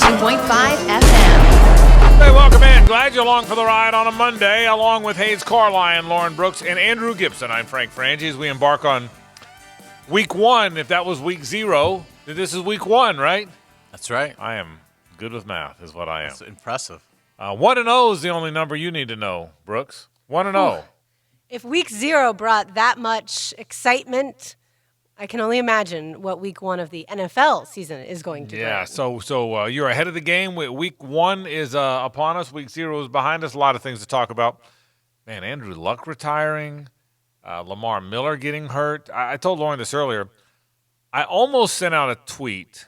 FM. Hey, welcome in. Glad you're along for the ride on a Monday, along with Hayes Carline, Lauren Brooks, and Andrew Gibson. I'm Frank Frangie as we embark on week one. If that was week 0, this is week 1, right? That's right. I am good with math, is what I am. That's impressive. 1-0 is the only number you need to know, Brooks. 1-0. If week 0 brought that much excitement, I can only imagine what week 1 of the NFL season is going to Yeah, bring. so you're ahead of the game. Week 1 is upon us. Week 0 is behind us. A lot of things to talk about. Man, Andrew Luck retiring, Lamar Miller getting hurt. I told Lauren this earlier. I almost sent out a tweet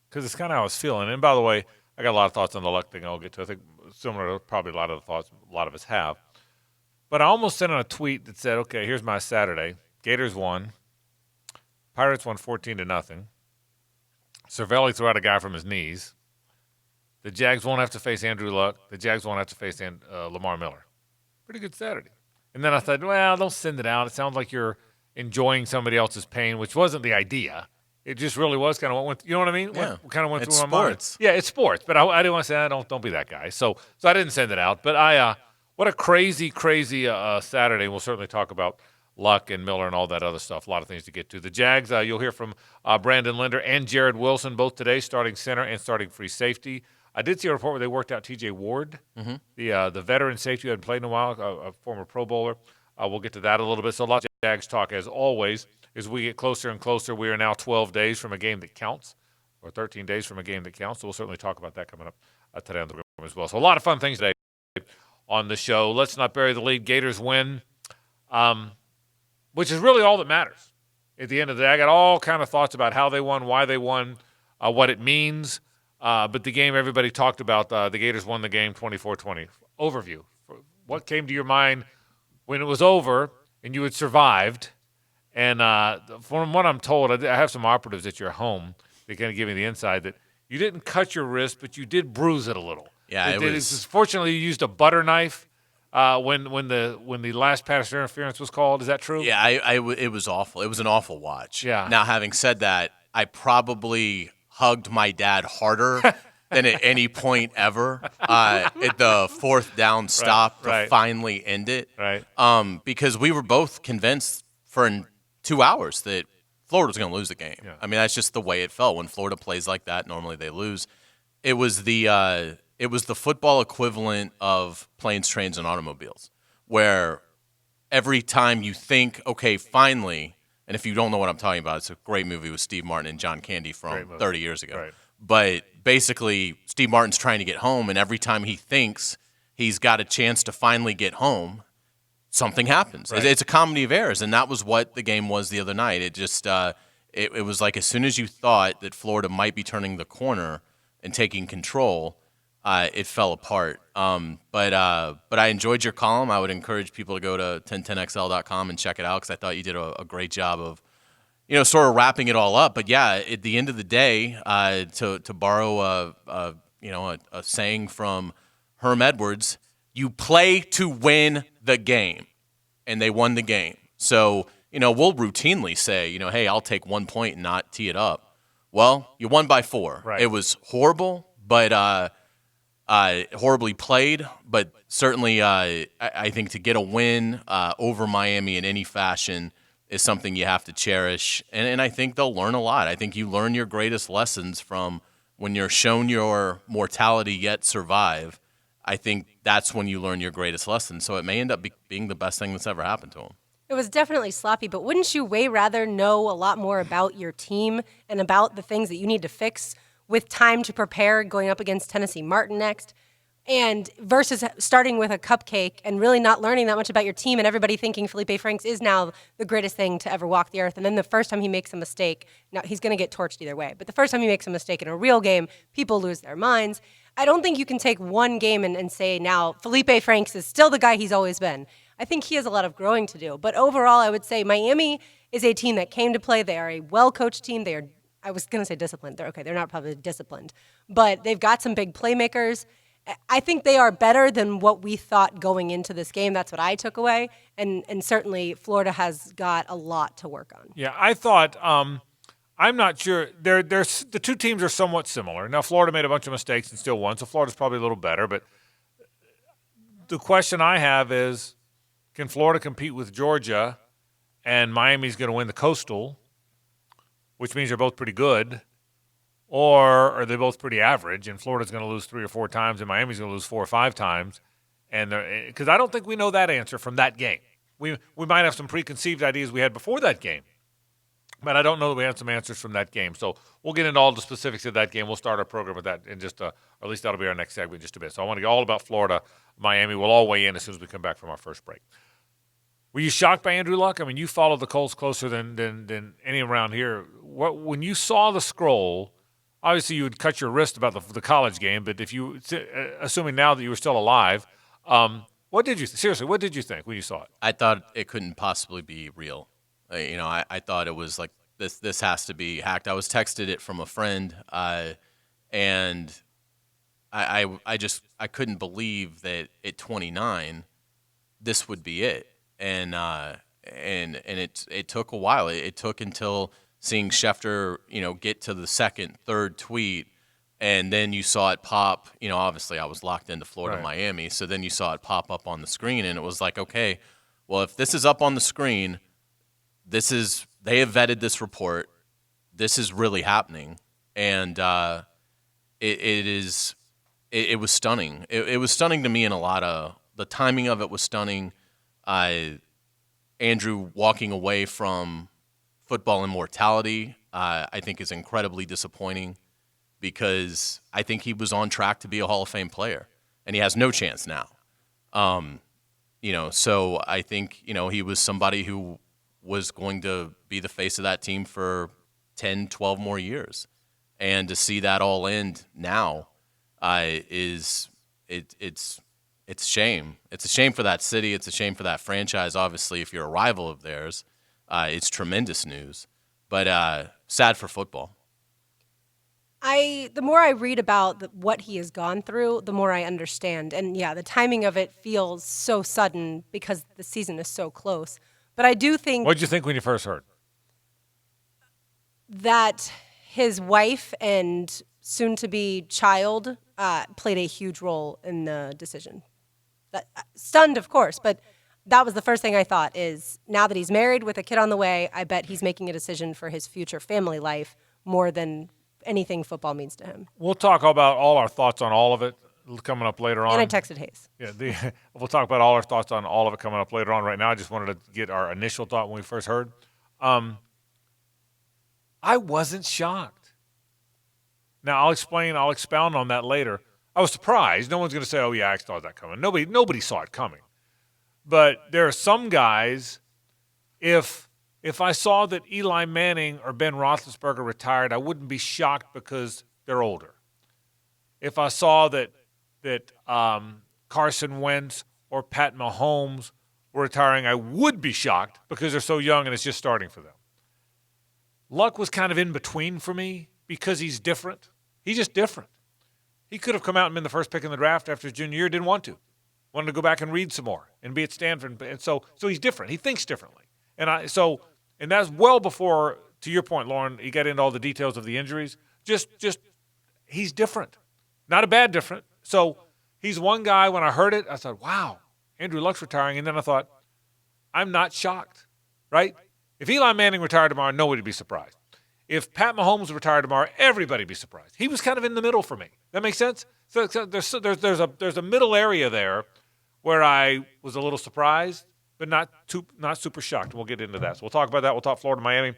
because it's kind of how I was feeling. And by the way, I got a lot of thoughts on the Luck thing I'll get to. I think similar to probably a lot of the thoughts a lot of us have. But I almost sent out a tweet that said, okay, here's my Saturday. Gators won. Pirates won 14-0. Cervelli threw out a guy from his knees. The Jags won't have to face Andrew Luck. The Jags won't have to face Lamar Miller. Pretty good Saturday. And then I thought, well, don't send it out. It sounds like you're enjoying somebody else's pain, which wasn't the idea. It just really was kind of what went. You know what I mean? Yeah. What kind of went It's through my sports. mind. Yeah, it's sports. But I didn't want to say, don't be that guy. So I didn't send it out. But what a crazy Saturday. We'll certainly talk about Luck and Miller and all that other stuff. A lot of things to get to. The Jags, you'll hear from Brandon Linder and Jared Wilson both today, starting center and starting free safety. I did see a report where they worked out T.J. Ward, the veteran safety who hadn't played in a while, a former Pro Bowler. We'll get to that a little bit. So a lot of Jags talk, as always, as we get closer and closer. We are now 12 days from a game that counts, or 13 days from a game that counts. So we'll certainly talk about that coming up today on the program as well. So a lot of fun things today on the show. Let's not bury the lead. Gators win, which is really all that matters. At the end of the day, I got all kind of thoughts about how they won, why they won, what it means. But the game everybody talked about, the Gators won the game 24-20. Overview. What came to your mind when it was over and you had survived? And from what I'm told, I have some operatives at your home that kind of give me the inside that you didn't cut your wrist, but you did bruise it a little. Yeah, it was. Fortunately, you used a butter knife when the last pass interference was called. Is that true? Yeah, it was awful. It was an awful watch. Yeah. Now, having said that, I probably hugged my dad harder than at any point ever at the fourth down stop to finally end it. Right. Because we were both convinced for 2 hours that Florida was going to lose the game. Yeah. I mean, that's just the way it felt. When Florida plays like that, normally they lose. It was the football equivalent of planes, trains, and automobiles, where every time you think, okay, finally, and if you don't know what I'm talking about, it's a great movie with Steve Martin and John Candy from 30 years ago. Right. But basically, Steve Martin's trying to get home, and every time he thinks he's got a chance to finally get home, something happens. Right. It's a comedy of errors, and that was what the game was the other night. It just it was like as soon as you thought that Florida might be turning the corner and taking control, it fell apart. But I enjoyed your column. I would encourage people to go to 1010xl.com and check it out because I thought you did a great job of, sort of wrapping it all up. But yeah, at the end of the day, to borrow a saying from Herm Edwards, you play to win the game, and they won the game. So we'll routinely say, hey, I'll take 1 point and not tee it up. Well, you won by 4. Right. It was horrible, but horribly played, but certainly I think to get a win over Miami in any fashion is something you have to cherish, and I think they'll learn a lot. I think you learn your greatest lessons from when you're shown your mortality yet survive. I think that's when you learn your greatest lessons, so it may end up being the best thing that's ever happened to them. It was definitely sloppy, but wouldn't you way rather know a lot more about your team and about the things that you need to fix with time to prepare going up against Tennessee Martin next, and versus starting with a cupcake and really not learning that much about your team and everybody thinking Felipe Franks is now the greatest thing to ever walk the earth. And then the first time he makes a mistake, now he's going to get torched either way, but the first time he makes a mistake in a real game, people lose their minds. I don't think you can take one game and say now Felipe Franks is still the guy he's always been. I think he has a lot of growing to do. But overall, I would say Miami is a team that came to play. They are a well-coached team. They are, I was going to say disciplined. They're not probably disciplined. But they've got some big playmakers. I think they are better than what we thought going into this game. That's what I took away. And certainly Florida has got a lot to work on. Yeah, I thought I'm not sure. The two teams are somewhat similar. Now, Florida made a bunch of mistakes and still won, so Florida's probably a little better. But the question I have is, can Florida compete with Georgia, and Miami's going to win the Coastal, which means they're both pretty good, or are they both pretty average, and Florida's going to lose 3 or 4 times, and Miami's going to lose 4 or 5 times? And because I don't think we know that answer from that game. We might have some preconceived ideas we had before that game. But I don't know that we have some answers from that game. So we'll get into all the specifics of that game. We'll start our program with that in just, or at least that'll be our next segment in just a bit. So I want to get all about Florida, Miami. We'll all weigh in as soon as we come back from our first break. Were you shocked by Andrew Luck? I mean, you followed the Colts closer than any around here. When you saw the scroll, obviously you would cut your wrist about the college game, but if you, assuming now that you were still alive, what did you think when you saw it? I thought it couldn't possibly be real. I thought it was like this has to be hacked. I was texted it from a friend, and I couldn't believe that at 29, this would be it. And it took a while. It took until seeing Schefter, get to the second, third tweet, and then you saw it pop. Obviously I was locked into Florida, Right. Miami, so then you saw it pop up on the screen, and it was like, okay, well, if this is up on the screen, they have vetted this report. This is really happening, and it was stunning. It was stunning to me in a lot of the timing of it was stunning. Andrew walking away from football immortality, I think is incredibly disappointing because I think he was on track to be a Hall of Fame player, and he has no chance now. So I think, he was somebody who was going to be the face of that team for 10, 12 more years. And to see that all end now it's a shame. It's a shame for that city. It's a shame for that franchise. Obviously, if you're a rival of theirs, it's tremendous news. But sad for football. The more I read about what he has gone through, the more I understand. And yeah, the timing of it feels so sudden because the season is so close. But I do think What did you think when you first heard? that his wife and soon-to-be child played a huge role in the decision. Stunned, of course, but that was the first thing I thought is now that he's married with a kid on the way, I bet he's making a decision for his future family life more than anything football means to him. We'll talk about all our thoughts on all of it coming up later on. And I texted Hayes. Yeah, we'll talk about all our thoughts on all of it coming up later on. Right now, I just wanted to get our initial thought when we first heard. I wasn't shocked. Now, I'll expound on that later. I was surprised. No one's going to say, oh, yeah, I saw that coming. Nobody saw it coming. But there are some guys, if I saw that Eli Manning or Ben Roethlisberger retired, I wouldn't be shocked because they're older. If I saw that Carson Wentz or Pat Mahomes were retiring, I would be shocked because they're so young and it's just starting for them. Luck was kind of in between for me because he's different. He's just different. He could have come out and been the first pick in the draft after his junior year, didn't want to. Wanted to go back and read some more and be at Stanford. And so he's different. He thinks differently. And that's well before, to your point, Lauren, he got into all the details of the injuries. Just he's different. Not a bad different. So he's one guy, when I heard it, I thought, wow, Andrew Luck's retiring. And then I thought, I'm not shocked, right? If Eli Manning retired tomorrow, nobody would be surprised. If Pat Mahomes retired tomorrow, everybody would be surprised. He was kind of in the middle for me. That makes sense? So there's a middle area there where I was a little surprised, but not super shocked. We'll get into that. So we'll talk about that. We'll talk Florida, Miami.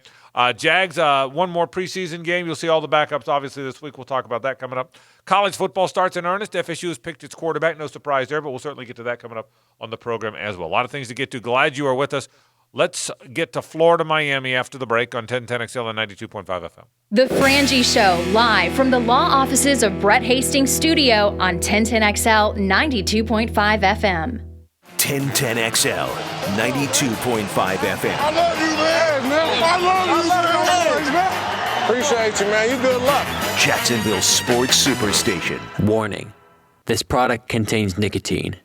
Jags, one more preseason game. You'll see all the backups, obviously, this week. We'll talk about that coming up. College football starts in earnest. FSU has picked its quarterback. No surprise there, but we'll certainly get to that coming up on the program as well. A lot of things to get to. Glad you are with us. Let's get to Florida, Miami after the break on 1010XL and 92.5 FM. The Frangie Show, live from the law offices of Brett Hastings Studio on 1010XL 92.5 FM. 1010XL 92.5 FM. I love you, man. I love you, man. Appreciate you, man. You good luck. Jacksonville Sports Superstation. Warning. This product contains nicotine.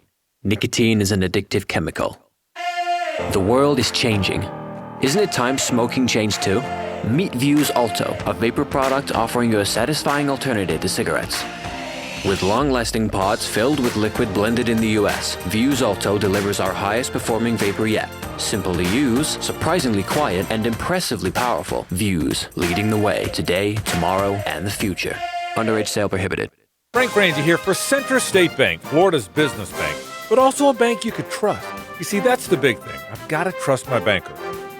Nicotine is an addictive chemical. The world is changing. Isn't it time smoking changed too? Meet Vuse Alto, a vapor product offering you a satisfying alternative to cigarettes. With long-lasting pods filled with liquid blended in the U.S., Vuse Alto delivers our highest performing vapor yet. Simple to use, surprisingly quiet, and impressively powerful. Vuse, leading the way today, tomorrow, and the future. Underage sale prohibited. Frank Frangie here for Center State Bank, Florida's business bank, but also a bank you could trust. You see, that's the big thing. I've got to trust my banker.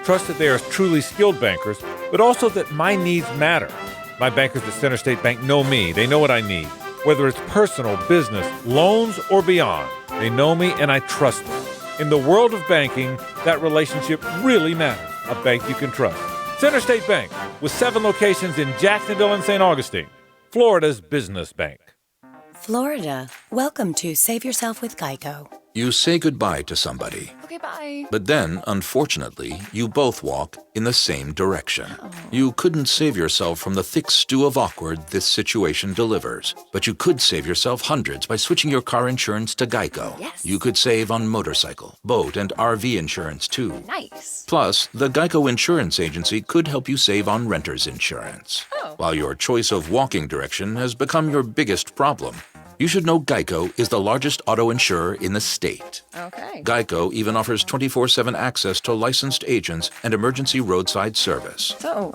Trust that they are truly skilled bankers, but also that my needs matter. My bankers at Center State Bank know me. They know what I need. Whether it's personal, business, loans, or beyond, they know me and I trust them. In the world of banking, that relationship really matters. A bank you can trust. Center State Bank, with 7 locations in Jacksonville and St. Augustine, Florida's business bank. Florida, welcome to Save Yourself with Geico. You say goodbye to somebody. Okay, bye. But then, unfortunately, you both walk in the same direction. You couldn't save yourself from the thick stew of awkward this situation delivers. But you could save yourself hundreds by switching your car insurance to Geico. Yes. You could save on motorcycle, boat, and RV insurance, too. Nice. Plus, the Geico Insurance Agency could help you save on renter's insurance. While your choice of walking direction has become your biggest problem, you should know Geico is the largest auto insurer in the state. Okay. Geico even offers 24/7 access to licensed agents and emergency roadside service. So,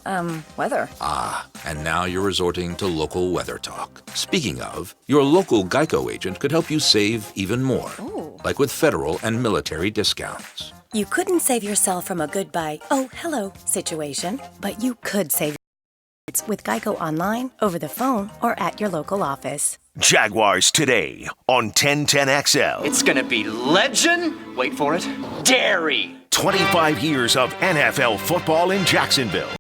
weather. And now you're resorting to local weather talk. Speaking of, your local Geico agent could help you save even more, like with federal and military discounts. You couldn't save yourself from a goodbye, oh, hello situation, but you could save with Geico online, over the phone, or at your local office. Jaguars today on 1010XL. It's gonna be legend, wait for it, dairy. 25 years of NFL football in Jacksonville.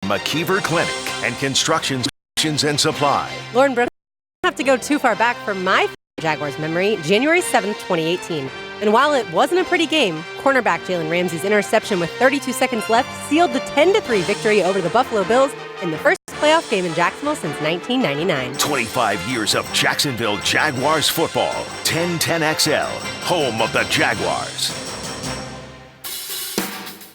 McKeever Clinic and Construction Solutions and Supply. Lauren Brooks, I don't have to go too far back for my Jaguars memory, January 7th, 2018. And while it wasn't a pretty game, cornerback Jalen Ramsey's interception with 32 seconds left sealed the 10-3 victory over the Buffalo Bills in the first playoff game in Jacksonville since 1999. 25 years of Jacksonville Jaguars football. 1010XL, home of the Jaguars.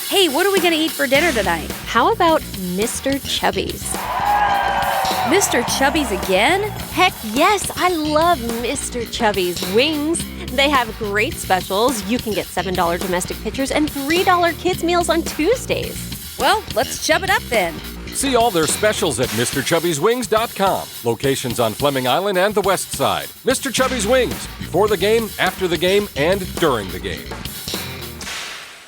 Hey, what are we going to eat for dinner tonight? How about Mr. Chubby's? Mr. Chubby's again? Heck yes, I love Mr. Chubby's wings. They have great specials. You can get $7 domestic pitchers and $3 kids meals on Tuesdays. Well, let's chub it up then. See all their specials at MrChubby'sWings.com. Locations on Fleming Island and the West Side. Mr. Chubby's Wings. Before the game, after the game, and during the game.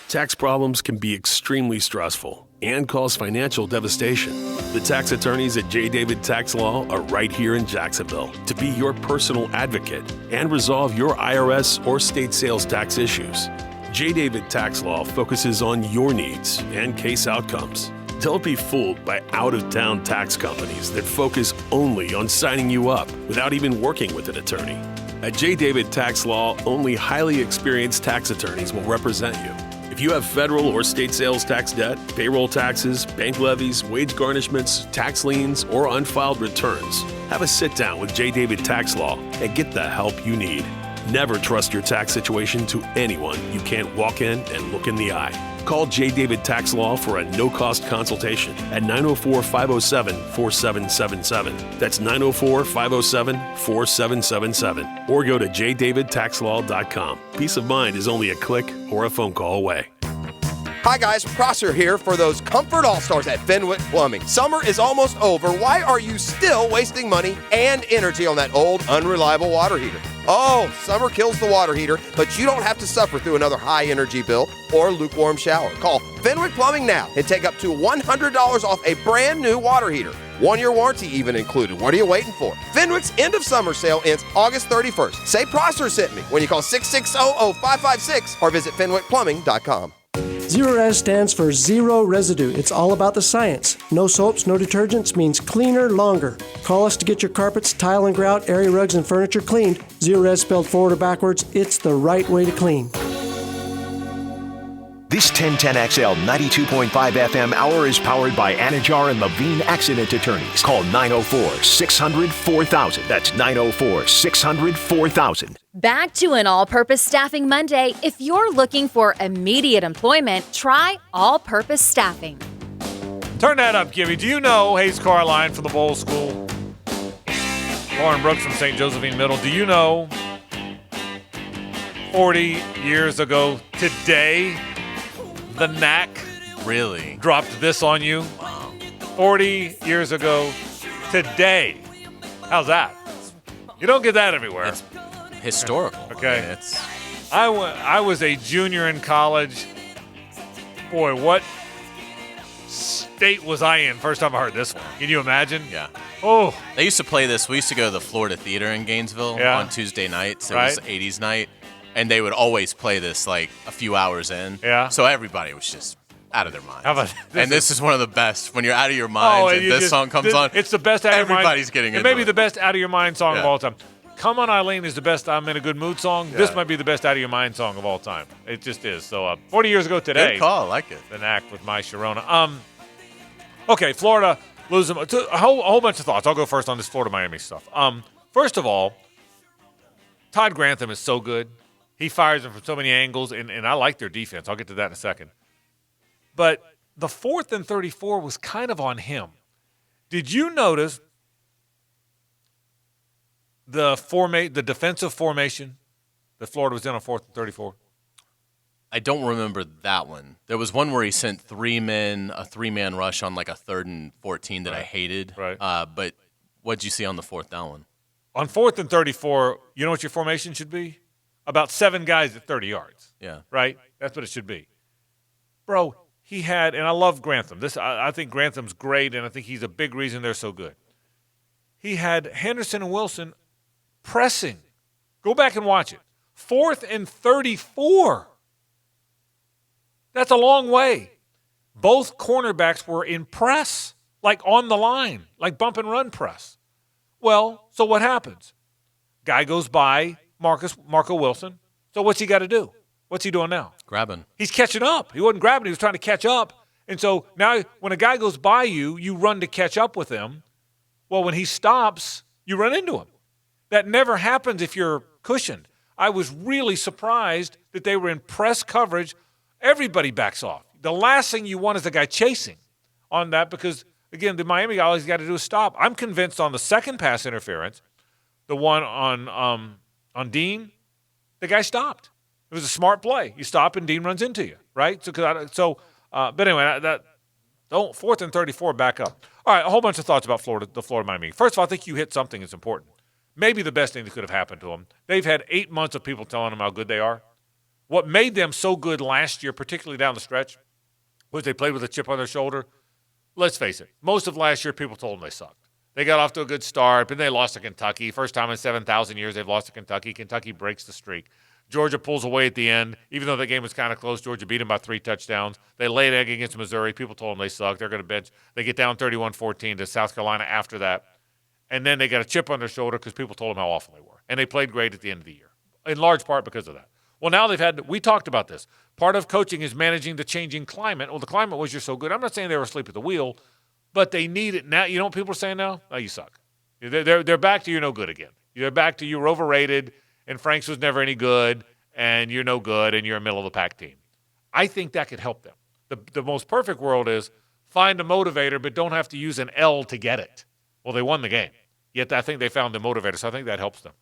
Tax problems can be extremely stressful and cause financial devastation. The tax attorneys at J. David Tax Law are right here in Jacksonville to be your personal advocate and resolve your IRS or state sales tax issues. J. David Tax Law focuses on your needs and case outcomes. Don't be fooled by out-of-town tax companies that focus only on signing you up without even working with an attorney. At J. David Tax Law, only highly experienced tax attorneys will represent you. If you have federal or state sales tax debt, payroll taxes, bank levies, wage garnishments, tax liens, or unfiled returns, have a sit-down with J. David Tax Law and get the help you need. Never trust your tax situation to anyone you can't walk in and look in the eye. Call J. David Tax Law for a no-cost consultation at 904-507-4777. That's 904-507-4777. Or go to jdavidtaxlaw.com. Peace of mind is only a click or a phone call away. Hi guys, Prosser here for those Comfort All-Stars at Fenwick Plumbing. Summer is almost over. Why are you still wasting money and energy on that old, unreliable water heater? Oh, summer kills the water heater, but you don't have to suffer through another high energy bill or lukewarm shower. Call Fenwick Plumbing now and take up to $100 off a brand new water heater. 1-year warranty even included. What are you waiting for? Fenwick's end of summer sale ends August 31st. Say Prosser sent me when you call 660-0556 or visit fenwickplumbing.com. Zerorez stands for zero residue. It's all about the science. No soaps, no detergents means cleaner, longer. Call us to get your carpets, tile and grout, area rugs, and furniture cleaned. Zerorez spelled forward or backwards, it's the right way to clean. This 1010XL 92.5 FM hour is powered by Anajar and Levine Accident Attorneys. Call 904-600-4000. That's 904-600-4000. Back to an All-Purpose Staffing Monday. If you're looking for immediate employment, try All-Purpose Staffing. Turn that up, Gibby. Do you know Hayes Carline from the Bowl School? Lauren Brooks from St. Josephine Middle. Do you know 40 years ago today, the Knack really dropped this on you? 40 years ago today. How's that? You don't get that everywhere. It's historical. Okay. I mean, I was a junior in college. Boy, what state was I in first time I heard this one? Can you imagine? Yeah. Oh. They used to play this. We used to go to the Florida Theater in Gainesville on Tuesday nights. It was 80s night. And they would always play this like a few hours in. Yeah. So everybody was just out of their minds. How about this? This is one of the best. When you're out of your mind and this song comes on. It's the best out of your mind. Everybody's getting it. into It may be the best out of your mind song of Yeah. all time. Come On Eileen is the best I'm in a good mood song. Yeah. This might be the best out of your mind song of all time. It just is. So 40 years ago today. Good call. I like it. The Knack with My Sharona. Okay, Florida losing a whole bunch of thoughts. I'll go first on this Florida-Miami stuff. First of all, Todd Grantham is so good. He fires them from so many angles, and I like their defense. I'll get to that in a second. But the 4th and 34 was kind of on him. Did you notice the defensive formation that Florida was in on 4th and 34? I don't remember that one. There was one where he sent a three-man rush on like a 3rd and 14 that I hated. Right. But what'd you see on the 4th down one? On 4th and 34, you know what your formation should be? About 7 guys at 30 yards. Yeah. Right? That's what it should be. Bro, he had, and I love Grantham. I think Grantham's great, and I think he's a big reason they're so good. He had Henderson and Wilson pressing. Go back and watch it. 4th and 34. That's a long way. Both cornerbacks were in press, like on the line, like bump and run press. Well, so what happens? Guy goes by Marco Wilson. So what's he got to do? What's he doing now? Grabbing. He's catching up. He wasn't grabbing. He was trying to catch up. And so now when a guy goes by you, you run to catch up with him. Well, when he stops, you run into him. That never happens if you're cushioned. I was really surprised that they were in press coverage. Everybody backs off. The last thing you want is a guy chasing on that because, again, the Miami guy, all he's got to do is stop. I'm convinced on the second pass interference, the one on Dean, the guy stopped. It was a smart play. You stop and Dean runs into you, right? But anyway, that 4th and 34, back up. All right, a whole bunch of thoughts about the Florida-Miami. First of all, I think you hit something that's important. Maybe the best thing that could have happened to them. They've had 8 months of people telling them how good they are. What made them so good last year, particularly down the stretch, was they played with a chip on their shoulder. Let's face it, most of last year people told them they sucked. They got off to a good start, but they lost to Kentucky. First time in 7,000 years they've lost to Kentucky. Kentucky breaks the streak. Georgia pulls away at the end. Even though the game was kind of close, Georgia beat them by 3 touchdowns. They laid egg against Missouri. People told them they sucked. They're going to bench. They get down 31-14 to South Carolina after that. And then they got a chip on their shoulder because people told them how awful they were. And they played great at the end of the year, in large part because of that. Well, now we talked about this. Part of coaching is managing the changing climate. Well, the climate was you're so good. I'm not saying they were asleep at the wheel, but they need it now. You know what people are saying now? Oh, you suck. They're back to you're no good again. They're back to you're overrated, and Franks was never any good, and you're no good, and you're a middle-of-the-pack team. I think that could help them. The most perfect world is find a motivator, but don't have to use an L to get it. Well, they won the game. Yet I think they found the motivator, so I think that helps them.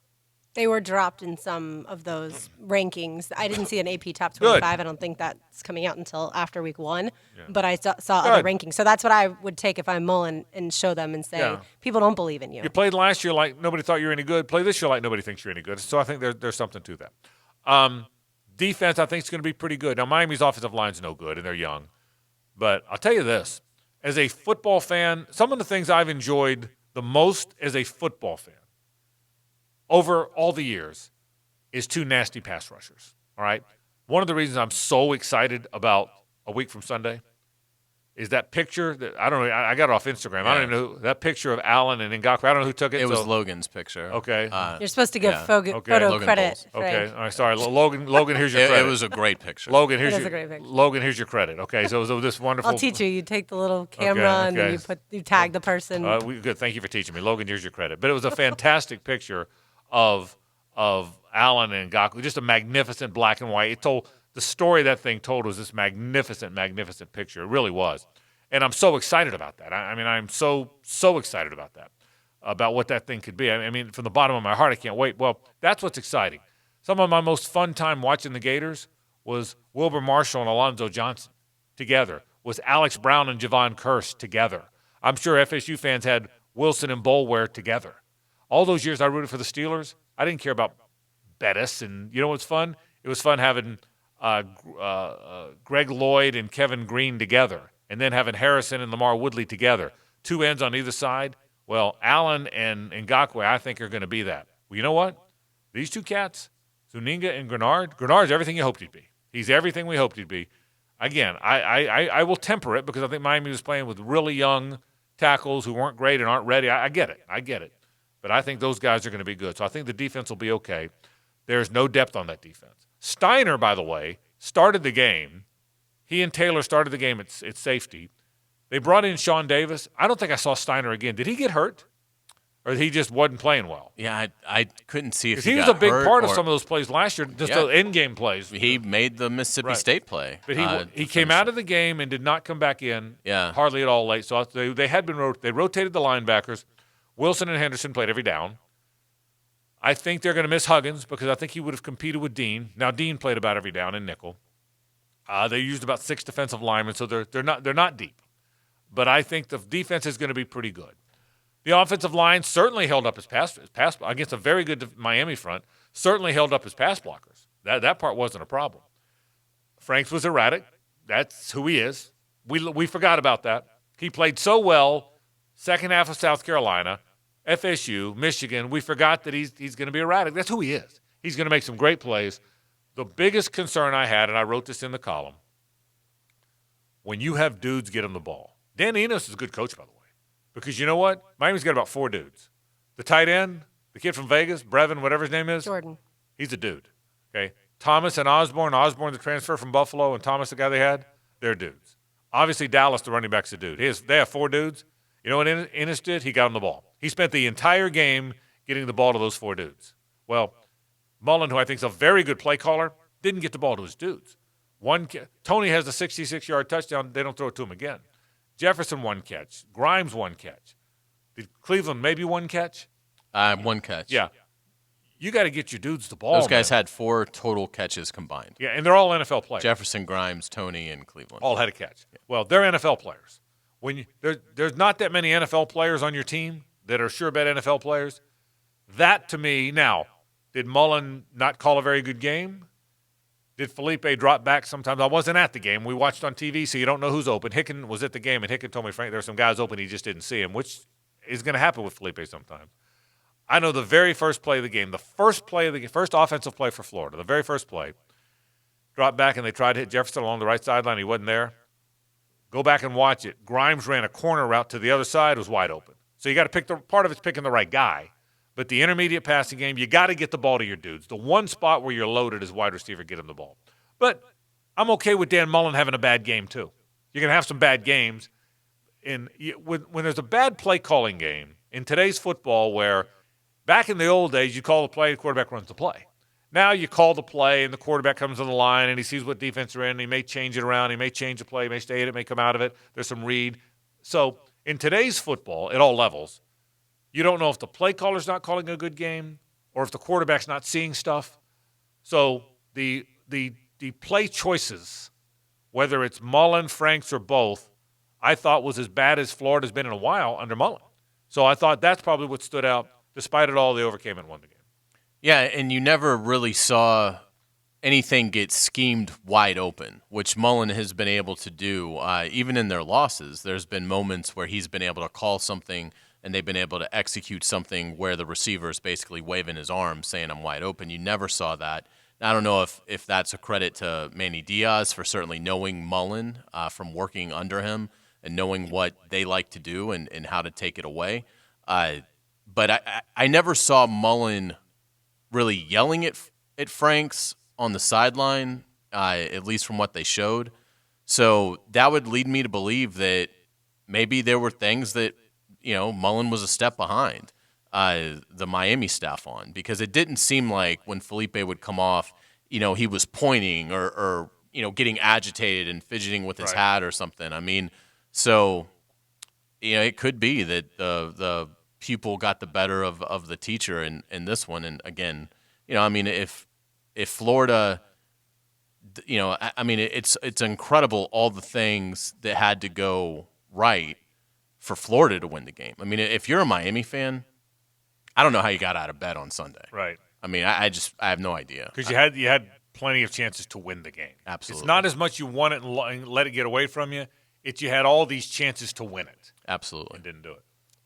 They were dropped in some of those rankings. I didn't see an AP Top 25. I don't think that's coming out until after week 1. Yeah. But I saw other rankings. So that's what I would take if I'm Mullen and show them and say, people don't believe in you. You played last year like nobody thought you were any good. Play this year like nobody thinks you're any good. So I think there's something to that. Defense, I think, is going to be pretty good. Now, Miami's offensive line's no good, and they're young. But I'll tell you this. As a football fan, some of the things I've enjoyed the most as a football fan over all the years is 2 nasty pass rushers, all right? One of the reasons I'm so excited about a week from Sunday is that picture that I don't know. I got it off Instagram. Yeah. I don't even know that picture of Allen and Ngakoue. I don't know who took it. It was Logan's picture. Okay. You're supposed to give photo credit. Okay. All right. Sorry, Logan. Here's your credit. It was a great picture. Logan, here's your credit. Okay. So this wonderful. I'll teach you. You take the little camera and you tag the person. Good. Thank you for teaching me, Logan. Here's your credit. But it was a fantastic picture of Allen and Ngakoue. Just a magnificent black and white. It told. The story that thing told was this magnificent, magnificent picture. It really was. And I'm so excited about that. I mean, I'm so excited about that, about what that thing could be. I mean, from the bottom of my heart, I can't wait. Well, that's what's exciting. Some of my most fun time watching the Gators was Wilber Marshall and Alonzo Johnson together, was Alex Brown and Javon Kearse together. I'm sure FSU fans had Wilson and Boulware together. All those years I rooted for the Steelers, I didn't care about Bettis. And you know what's fun? It was fun having Greg Lloyd and Kevin Green together, and then having Harrison and Lamar Woodley together. Two ends on either side. Well, Allen and Ngakoue, I think, are going to be that. Well, you know what? These two cats, Zuniga and Grenard's everything you hoped he'd be. He's everything we hoped he'd be. Again, I will temper it because I think Miami was playing with really young tackles who weren't great and aren't ready. I get it. But I think those guys are going to be good. So I think the defense will be okay. There's no depth on that defense. Steiner, by the way, started the game. He and Taylor started the game at safety. They brought in Sean Davis. I don't think I saw Steiner again. Did he get hurt? Or he just wasn't playing well? Yeah, I couldn't see if he was a big part of some of those plays last year, just the end-game plays. He made the Mississippi State play. But he came out of the game and did not come back in hardly at all late. So they had been they rotated the linebackers. Wilson and Henderson played every down. I think they're going to miss Huggins because I think he would have competed with Dean. Now, Dean played about every down in nickel. They used about 6 defensive linemen, so they're not deep. But I think the defense is going to be pretty good. The offensive line certainly held up his pass against a very good Miami front. Certainly held up his pass blockers. That part wasn't a problem. Franks was erratic. That's who he is. We forgot about that. He played so well. Second half of South Carolina, FSU, Michigan. We forgot that he's going to be erratic. That's who he is. He's going to make some great plays. The biggest concern I had, and I wrote this in the column, when you have dudes get him the ball. Dan Enos is a good coach, by the way. Because you know what? Miami's got about 4 dudes. The tight end, the kid from Vegas, Brevin, whatever his name is. Jordan. He's a dude. Okay. Thomas and Osborne. Osborne, the transfer from Buffalo, and Thomas, the guy they had, they're dudes. Obviously, Dallas, the running back's a dude. They have 4 dudes. You know what Ennis did? He got him the ball. He spent the entire game getting the ball to those 4 dudes. Well, Mullen, who I think is a very good play caller, didn't get the ball to his dudes. Tony has a 66-yard touchdown. They don't throw it to him again. Jefferson 1 catch. Grimes 1 catch. Did Cleveland maybe 1 catch? 1 catch. Yeah. You got to get your dudes the ball. Those guys had 4 total catches combined. Yeah, and they're all NFL players. Jefferson, Grimes, Tony, and Cleveland. All had a catch. Yeah. Well, they're NFL players. There's not that many NFL players on your team that are sure bet NFL players. That, to me, now, did Mullen not call a very good game? Did Felipe drop back sometimes? I wasn't at the game. We watched on TV, so you don't know who's open. Hicken was at the game, and Hicken told me, Frank, there were some guys open. He just didn't see him, which is going to happen with Felipe sometimes. I know the very first play of the game, the first offensive play for Florida, the very first play, dropped back, and they tried to hit Jefferson along the right sideline. He wasn't there. Go back and watch it. Grimes ran a corner route to the other side. It was wide open. So you got to pick part of it's picking the right guy. But the intermediate passing game, you got to get the ball to your dudes. The one spot where you're loaded is wide receiver, get him the ball. But I'm okay with Dan Mullen having a bad game too. You're going to have some bad games. When there's a bad play calling game in today's football, where back in the old days you call the play, the quarterback runs the play. Now you call the play and the quarterback comes on the line and he sees what defense they're in. And he may change it around. He may change the play. He may stay in it. May come out of it. There's some read. So in today's football, at all levels, you don't know if the play caller's not calling a good game or if the quarterback's not seeing stuff. So the play choices, whether it's Mullen, Franks, or both, I thought was as bad as Florida's been in a while under Mullen. So I thought that's probably what stood out. Despite it all, they overcame and won the game. Yeah, and you never really saw anything get schemed wide open, which Mullen has been able to do. Even in their losses, there's been moments where he's been able to call something and they've been able to execute something where the receiver is basically waving his arm saying, I'm wide open. You never saw that. I don't know if that's a credit to Manny Diaz for certainly knowing Mullen from working under him and knowing what they like to do and how to take it away. But I never saw Mullen really yelling at Franks on the sideline, at least from what they showed. So that would lead me to believe that maybe there were things that, Mullen was a step behind the Miami staff on, because it didn't seem like when Felipe would come off, he was pointing or getting agitated and fidgeting with his hat or something. I mean, So, it could be that the pupil got the better of the teacher in this one. And again, if Florida, it's incredible all the things that had to go right for Florida to win the game. I mean, if you're a Miami fan, I don't know how you got out of bed on Sunday. Right. I mean, I have no idea. Because you had plenty of chances to win the game. Absolutely. It's not as much you won it and let it get away from you. It's you had all these chances to win it. Absolutely. And didn't do it.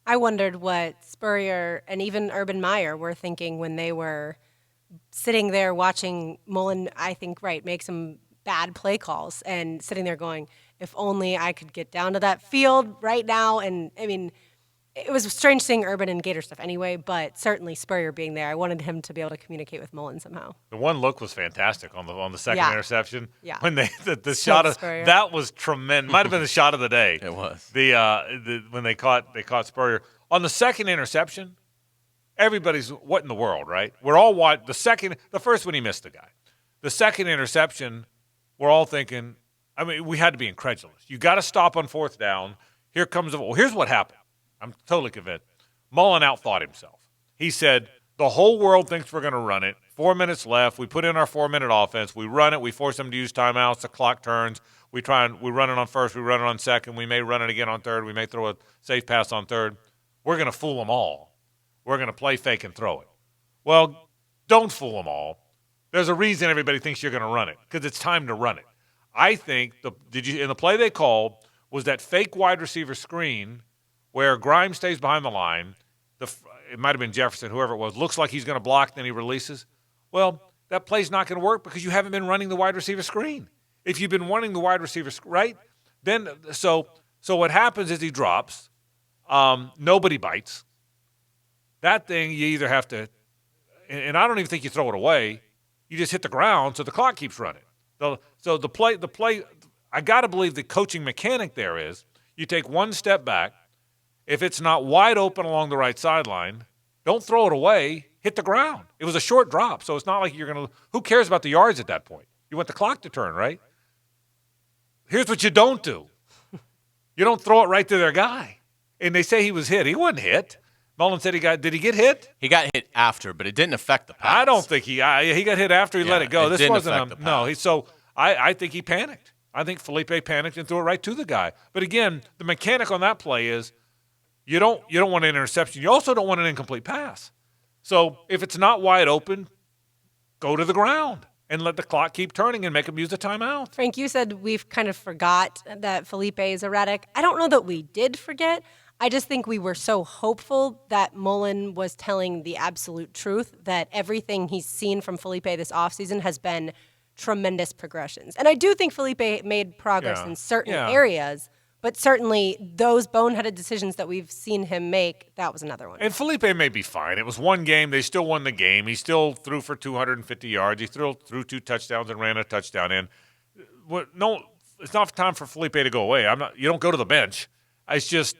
I wondered what Spurrier and even Urban Meyer were thinking when they were sitting there watching Mullen, I think, make some bad play calls and sitting there going, if only I could get down to that field right now. And, I mean, it was strange seeing Urban and Gator stuff anyway, but certainly Spurrier being there, I wanted him to be able to communicate with Mullen somehow. The one look was fantastic on the second interception. Yeah. When the shot of Spurrier. that was tremendous. Might have been the shot of the day. It was. When they caught Spurrier on the second interception. Everybody's what in the world, right? We're all the first one he missed the guy. The second interception, we're all thinking. I mean, we had to be incredulous. You got to stop on fourth down. Here's what happened. I'm totally convinced. Mullen outthought himself. He said, the whole world thinks we're going to run it. 4 minutes left. We put in our 4-minute offense. We run it. We force them to use timeouts. The clock turns. We run it on first. We run it on second. We may run it again on third. We may throw a safe pass on third. We're going to fool them all. We're going to play fake and throw it. Well, don't fool them all. There's a reason everybody thinks you're going to run it, because it's time to run it. I think in the play they called was that fake wide receiver screen where Grimes stays behind the line. It might have been Jefferson, whoever it was, looks like he's going to block, then he releases. Well, that play's not going to work because you haven't been running the wide receiver screen. If you've been running the wide receiver, right? Then so what happens is he drops. Nobody bites. That thing you either have to, and I don't even think you throw it away. You just hit the ground so the clock keeps running. So the play. I got to believe the coaching mechanic there is you take one step back. If it's not wide open along the right sideline, don't throw it away. Hit the ground. It was a short drop, so it's not like you're going to – who cares about the yards at that point? You want the clock to turn, right? Here's what you don't do. You don't throw it right to their guy. And they say he was hit. He wasn't hit. Mullen said did he get hit? He got hit after, but it didn't affect the pass. I don't think he got hit after he let it go. This wasn't affect the pass. I think he panicked. I think Felipe panicked and threw it right to the guy. But again, the mechanic on that play is you don't want an interception. You also don't want an incomplete pass. So if it's not wide open, go to the ground and let the clock keep turning and make them use a timeout. Frank, you said we've kind of forgot that Felipe is erratic. I don't know that we did forget. I just think we were so hopeful that Mullen was telling the absolute truth, that everything he's seen from Felipe this offseason has been tremendous progressions. And I do think Felipe made progress in certain areas, but certainly those boneheaded decisions that we've seen him make, that was another one. And Felipe may be fine. It was one game. They still won the game. He still threw for 250 yards. He threw 2 touchdowns and ran a touchdown in. No, it's not time for Felipe to go away. You don't go to the bench. It's just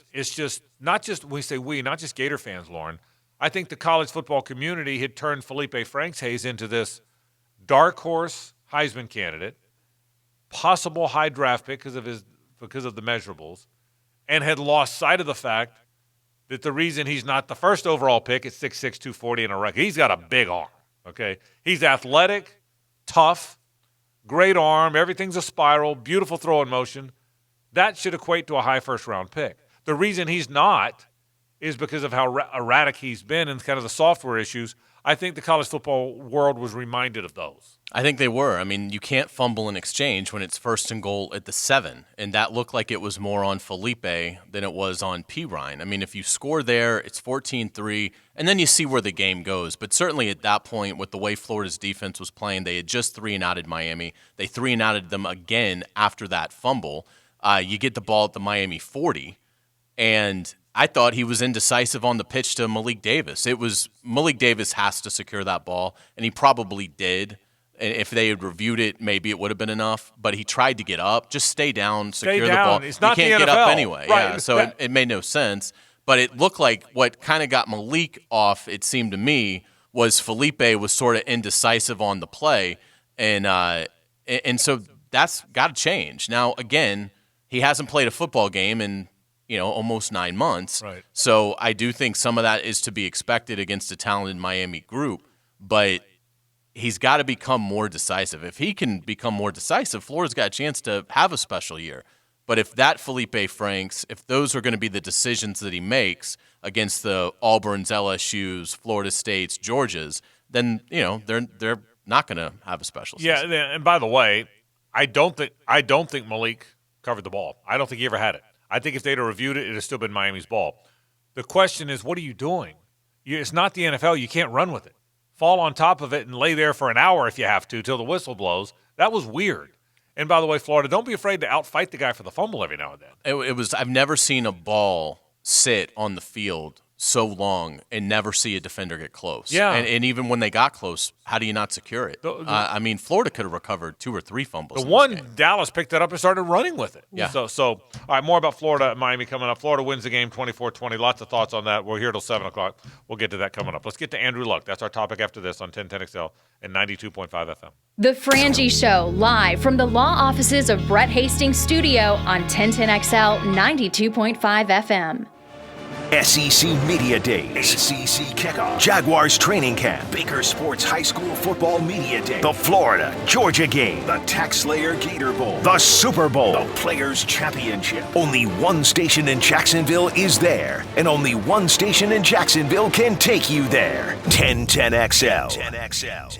not just not just Gator fans, Lauren. I think the college football community had turned Felipe Franks-Hayes into this dark horse Heisman candidate, possible high draft pick because of the measurables, and had lost sight of the fact that the reason he's not the first overall pick is 6'6", 240 in a record. He's got a big arm. Okay, he's athletic, tough, great arm. Everything's a spiral, beautiful throw in motion. That should equate to a high first-round pick. The reason he's not is because of how erratic he's been and kind of the software issues. I think the college football world was reminded of those. I think they were. I mean, you can't fumble an exchange when it's first and goal at the 7, and that looked like it was more on Felipe than it was on Perine. I mean, if you score there, it's 14-3, and then you see where the game goes. But certainly at that point, with the way Florida's defense was playing, they had just 3-and-outed Miami. They 3-and-outed them again after that fumble. You get the ball at the Miami 40, and I thought he was indecisive on the pitch to Malik Davis. It was Malik Davis has to secure that ball, and he probably did. And if they had reviewed it, maybe it would have been enough. But he tried to get up. Just stay down, secure the ball. It's not you can't the get NFL. up anyway. Right. Yeah, so it made no sense. But it looked like what kind of got Malik off, it seemed to me, was Felipe was sort of indecisive on the play. And so that's got to change. Now, again, he hasn't played a football game in, almost 9 months. Right. So I do think some of that is to be expected against a talented Miami group, but he's got to become more decisive. If he can become more decisive, Florida's got a chance to have a special year. But if that Felipe Franks, if those are going to be the decisions that he makes against the Auburns, LSUs, Florida States, Georgias, then, they're not going to have a special season. Yeah, and by the way, I don't think Malik covered the ball. I don't think he ever had it. I think if they'd have reviewed it, it'd have still been Miami's ball. The question is, what are you doing? It's not the NFL. You can't run with it. Fall on top of it and lay there for an hour if you have to till the whistle blows. That was weird. And by the way, Florida, don't be afraid to outfight the guy for the fumble every now and then. It was. I've never seen a ball sit on the field so long and never see a defender get close. Yeah. And even when they got close, how do you not secure it? Florida could have recovered 2 or 3 fumbles. The one, Dallas picked it up and started running with it. Yeah. So all right, more about Florida and Miami coming up. Florida wins the game 24-20. Lots of thoughts on that. We're here till 7 o'clock. We'll get to that coming up. Let's get to Andrew Luck. That's our topic after this on 1010XL and 92.5 FM. The Frangie Show, live from the law offices of Brett Hastings Studio on 1010XL 92.5 FM. SEC Media Days, ACC Kickoff, Jaguars Training Camp, Baker Sports High School Football Media Day, the Florida-Georgia Game, the TaxSlayer Gator Bowl, the Super Bowl, the Players' Championship. Only one station in Jacksonville is there, and only one station in Jacksonville can take you there. 1010XL. 1010XL.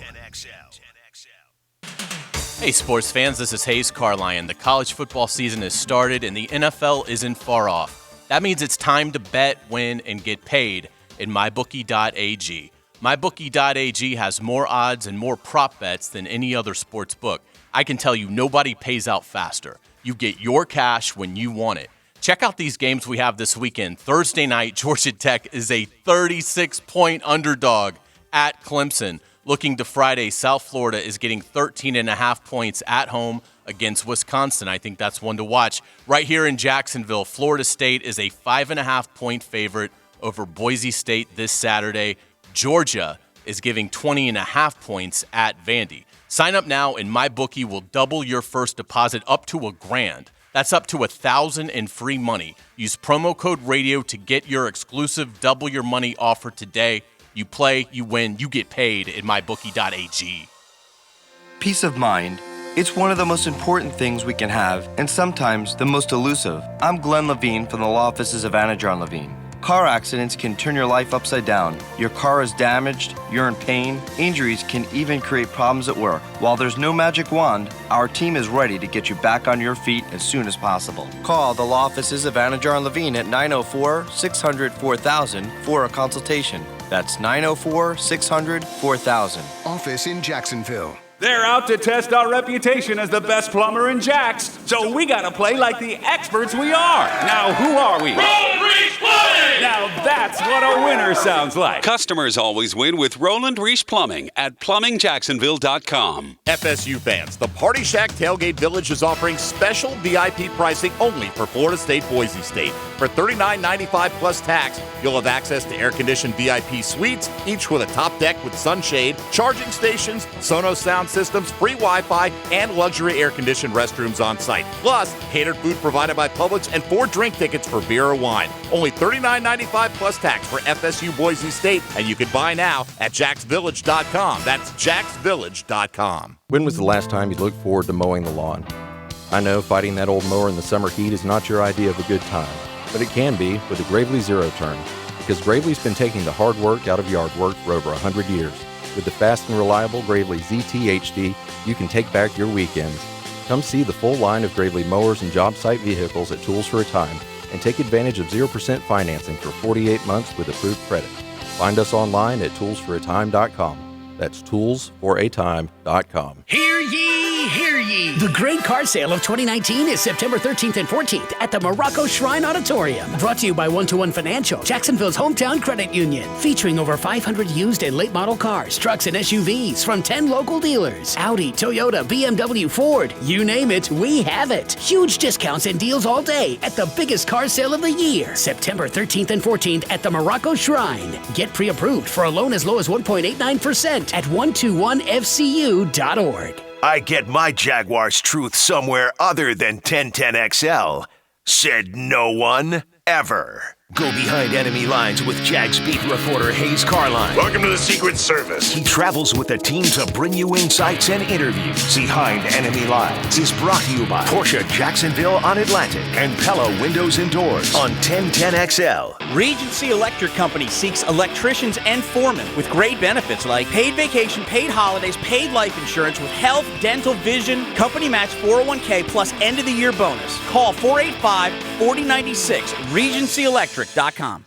Hey, sports fans, this is Hayes Carlyon. The college football season has started, and the NFL isn't far off. That means it's time to bet, win, and get paid in MyBookie.ag. MyBookie.ag has more odds and more prop bets than any other sports book. I can tell you nobody pays out faster. You get your cash when you want it. Check out these games we have this weekend. Thursday night, Georgia Tech is a 36-point underdog at Clemson. Looking to Friday, South Florida is getting 13.5 points at home against Wisconsin. I think that's one to watch. Right here in Jacksonville, Florida State is a 5.5-point favorite over Boise State this Saturday. Georgia is giving 20.5 points at Vandy. Sign up now and MyBookie will double your first deposit up to $1,000. That's up to $1,000 in free money. Use promo code RADIO to get your exclusive double your money offer today. You play, you win, you get paid at MyBookie.ag. Peace of mind. It's one of the most important things we can have, and sometimes the most elusive. I'm Glenn Levine from the law offices of Anajar Levine. Car accidents can turn your life upside down. Your car is damaged, you're in pain, injuries can even create problems at work. While there's no magic wand, our team is ready to get you back on your feet as soon as possible. Call the law offices of Anajar Levine at 904-600-4000 for a consultation. That's 904-600-4000. Office in Jacksonville. They're out to test our reputation as the best plumber in Jacks, so we gotta play like the experts we are. Now, who are we? Roland Reese Plumbing! Now that's what a winner sounds like. Customers always win with Roland Reese Plumbing at PlumbingJacksonville.com. FSU fans, the Party Shack Tailgate Village is offering special VIP pricing only for Florida State Boise State. For $39.95 plus tax, you'll have access to air-conditioned VIP suites, each with a top deck with sunshade, charging stations, Sonos sound systems, free Wi-Fi, and luxury air-conditioned restrooms on site. Plus, catered food provided by Publix and 4 drink tickets for beer or wine. Only $39.95 plus tax for FSU Boise State, and you can buy now at jacksvillage.com. That's jacksvillage.com. When was the last time you looked forward to mowing the lawn? I know fighting that old mower in the summer heat is not your idea of a good time, but it can be with the Gravely Zero Turn, because Gravely's been taking the hard work out of yard work for over 100 years. With the fast and reliable Gravely ZT HD, you can take back your weekends. Come see the full line of Gravely mowers and job site vehicles at Tools for a Time and take advantage of 0% financing for 48 months with approved credit. Find us online at toolsforatime.com. That's toolsforatime.com. Hear ye, hear ye! The Great Car Sale of 2019 is September 13th and 14th at the Morocco Shrine Auditorium. Brought to you by 1-to-1 Financial, Jacksonville's hometown credit union. Featuring over 500 used and late model cars, trucks, and SUVs from 10 local dealers. Audi, Toyota, BMW, Ford, you name it, we have it. Huge discounts and deals all day at the biggest car sale of the year. September 13th and 14th at the Morocco Shrine. Get pre-approved for a loan as low as 1.89% at 121fcu.org. I get my Jaguars truth somewhere other than 1010XL. Said no one ever. Go behind enemy lines with Jags beat reporter Hayes Carline. Welcome to the Secret Service. He travels with the team to bring you insights and interviews. Behind Enemy Lines is brought to you by Porsche Jacksonville on Atlantic and Pella Windows and Doors on 1010XL. Regency Electric Company seeks electricians and foremen with great benefits like paid vacation, paid holidays, paid life insurance with health, dental, vision, company match 401k plus end of the year bonus. Call 485-4096, RegencyElectric.com.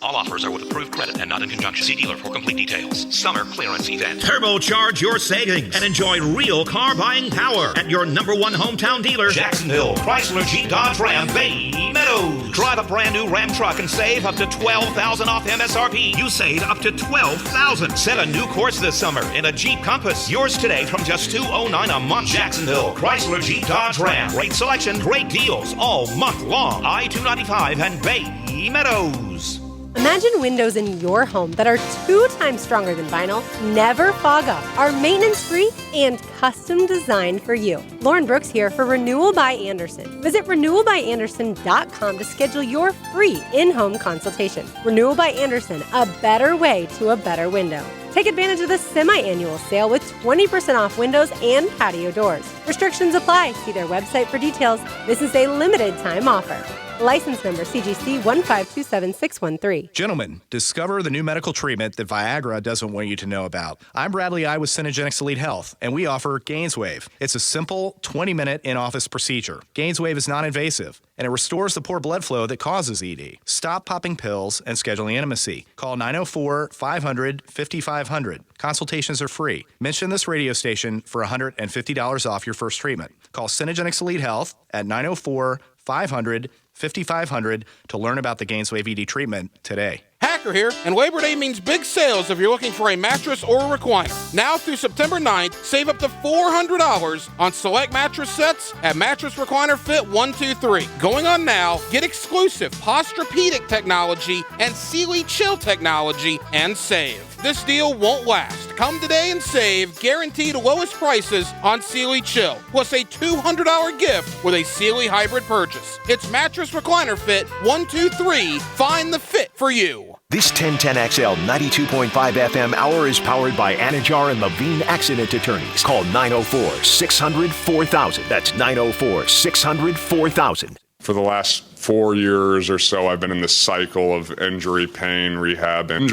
All offers are with approved credit and not in conjunction. See dealer for complete details. Summer clearance event. Turbocharge your savings and enjoy real car buying power at your #1 hometown dealer, Jacksonville Chrysler Jeep Dodge Ram Bay Meadows. Drive a brand new Ram truck and save up to $12,000 off MSRP. You save up to $12,000. Set a new course this summer in a Jeep Compass. Yours today from just $209 a month. Jacksonville Chrysler Jeep Dodge Ram. Great selection, great deals all month long. I-295 and Bay Meadows. Imagine windows in your home that are 2 times stronger than vinyl, never fog up, are maintenance-free, and custom designed for you. Lauren Brooks here for Renewal by Andersen. Visit renewalbyandersen.com to schedule your free in-home consultation. Renewal by Andersen, a better way to a better window. Take advantage of the semi-annual sale with 20% off windows and patio doors. Restrictions apply. See their website for details. This is a limited time offer. License number CGC 1527613. Gentlemen, discover the new medical treatment that Viagra doesn't want you to know about. I'm Bradley I with Synergenics Elite Health, and we offer GainsWave. It's a simple 20-minute in-office procedure. GainsWave is non-invasive, and it restores the poor blood flow that causes ED. Stop popping pills and scheduling intimacy. Call 904-500-5500. Consultations are free. Mention this radio station for $150 off your first treatment. Call Synergenics Elite Health at 904-500-5500 to learn about the GainsWave ED treatment today. Hacker here, and Labor Day means big sales if you're looking for a mattress or a recliner. Now through September 9th, save up to $400 on select mattress sets at Mattress Recliner Fit 123. Going on now, get exclusive Posturepedic technology and Sealy Chill technology and save. This deal won't last. Come today and save guaranteed lowest prices on Sealy Chill, plus a $200 gift with a Sealy hybrid purchase. It's Mattress Recliner Fit 123. Find the fit for you. This 1010XL 92.5 FM hour is powered by Anajar and Levine Accident Attorneys. Call 904-600-4000. That's 904-600-4000. For the last 4 years or so, I've been in this cycle of injury, pain, rehab, and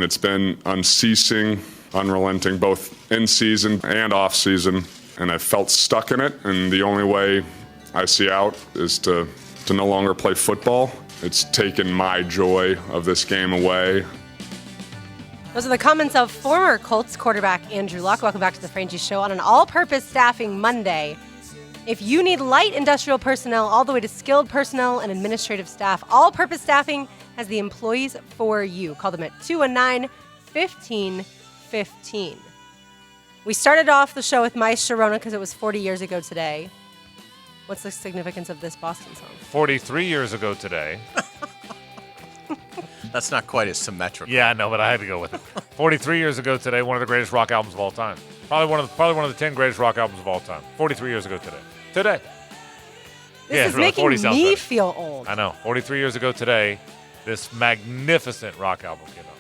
it's been unceasing, unrelenting, both in season and off season. And I felt stuck in it, and the only way I see out is to no longer play football. It's taken my joy of this game away. Those are the comments of former Colts quarterback Andrew Luck. Welcome back to the Frangie Show on an all-purpose staffing Monday. If you need light industrial personnel all the way to skilled personnel and administrative staff, all-purpose staffing has the employees for you. Call them at 219-1515. We started off the show with My Sharona because it was 40 years ago today. What's the significance of this Boston song? 43 years ago today. That's not quite as symmetrical. Yeah, I know, but I had to go with it. 43 years ago today, one of the greatest rock albums of all time. Probably one of the 10 greatest rock albums of all time. 43 years ago today. This is making me feel old. I know. 43 years ago today, this magnificent rock album came out.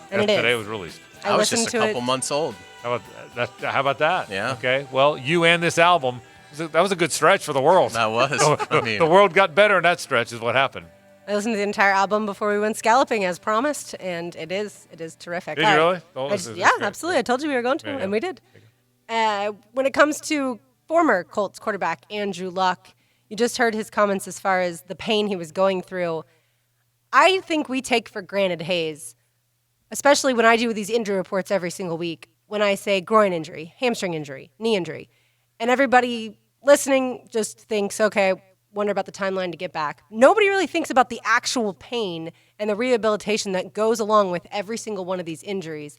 And it is. Today it was released. I was just a couple months old. How about that? Yeah. Okay. Well, you and this album, that was a good stretch for the world. That was. The world got better in that stretch is what happened. I listened to the entire album before we went scalloping as promised, and it is terrific. Did you really? Yeah, absolutely. I told you we were going to, and we did. When it comes to former Colts quarterback Andrew Luck, you just heard his comments as far as the pain he was going through. I think we take for granted, Hayes, especially when I do these injury reports every single week, when I say groin injury, hamstring injury, knee injury, and everybody listening just thinks, okay, wonder about the timeline to get back. Nobody really thinks about the actual pain and the rehabilitation that goes along with every single one of these injuries.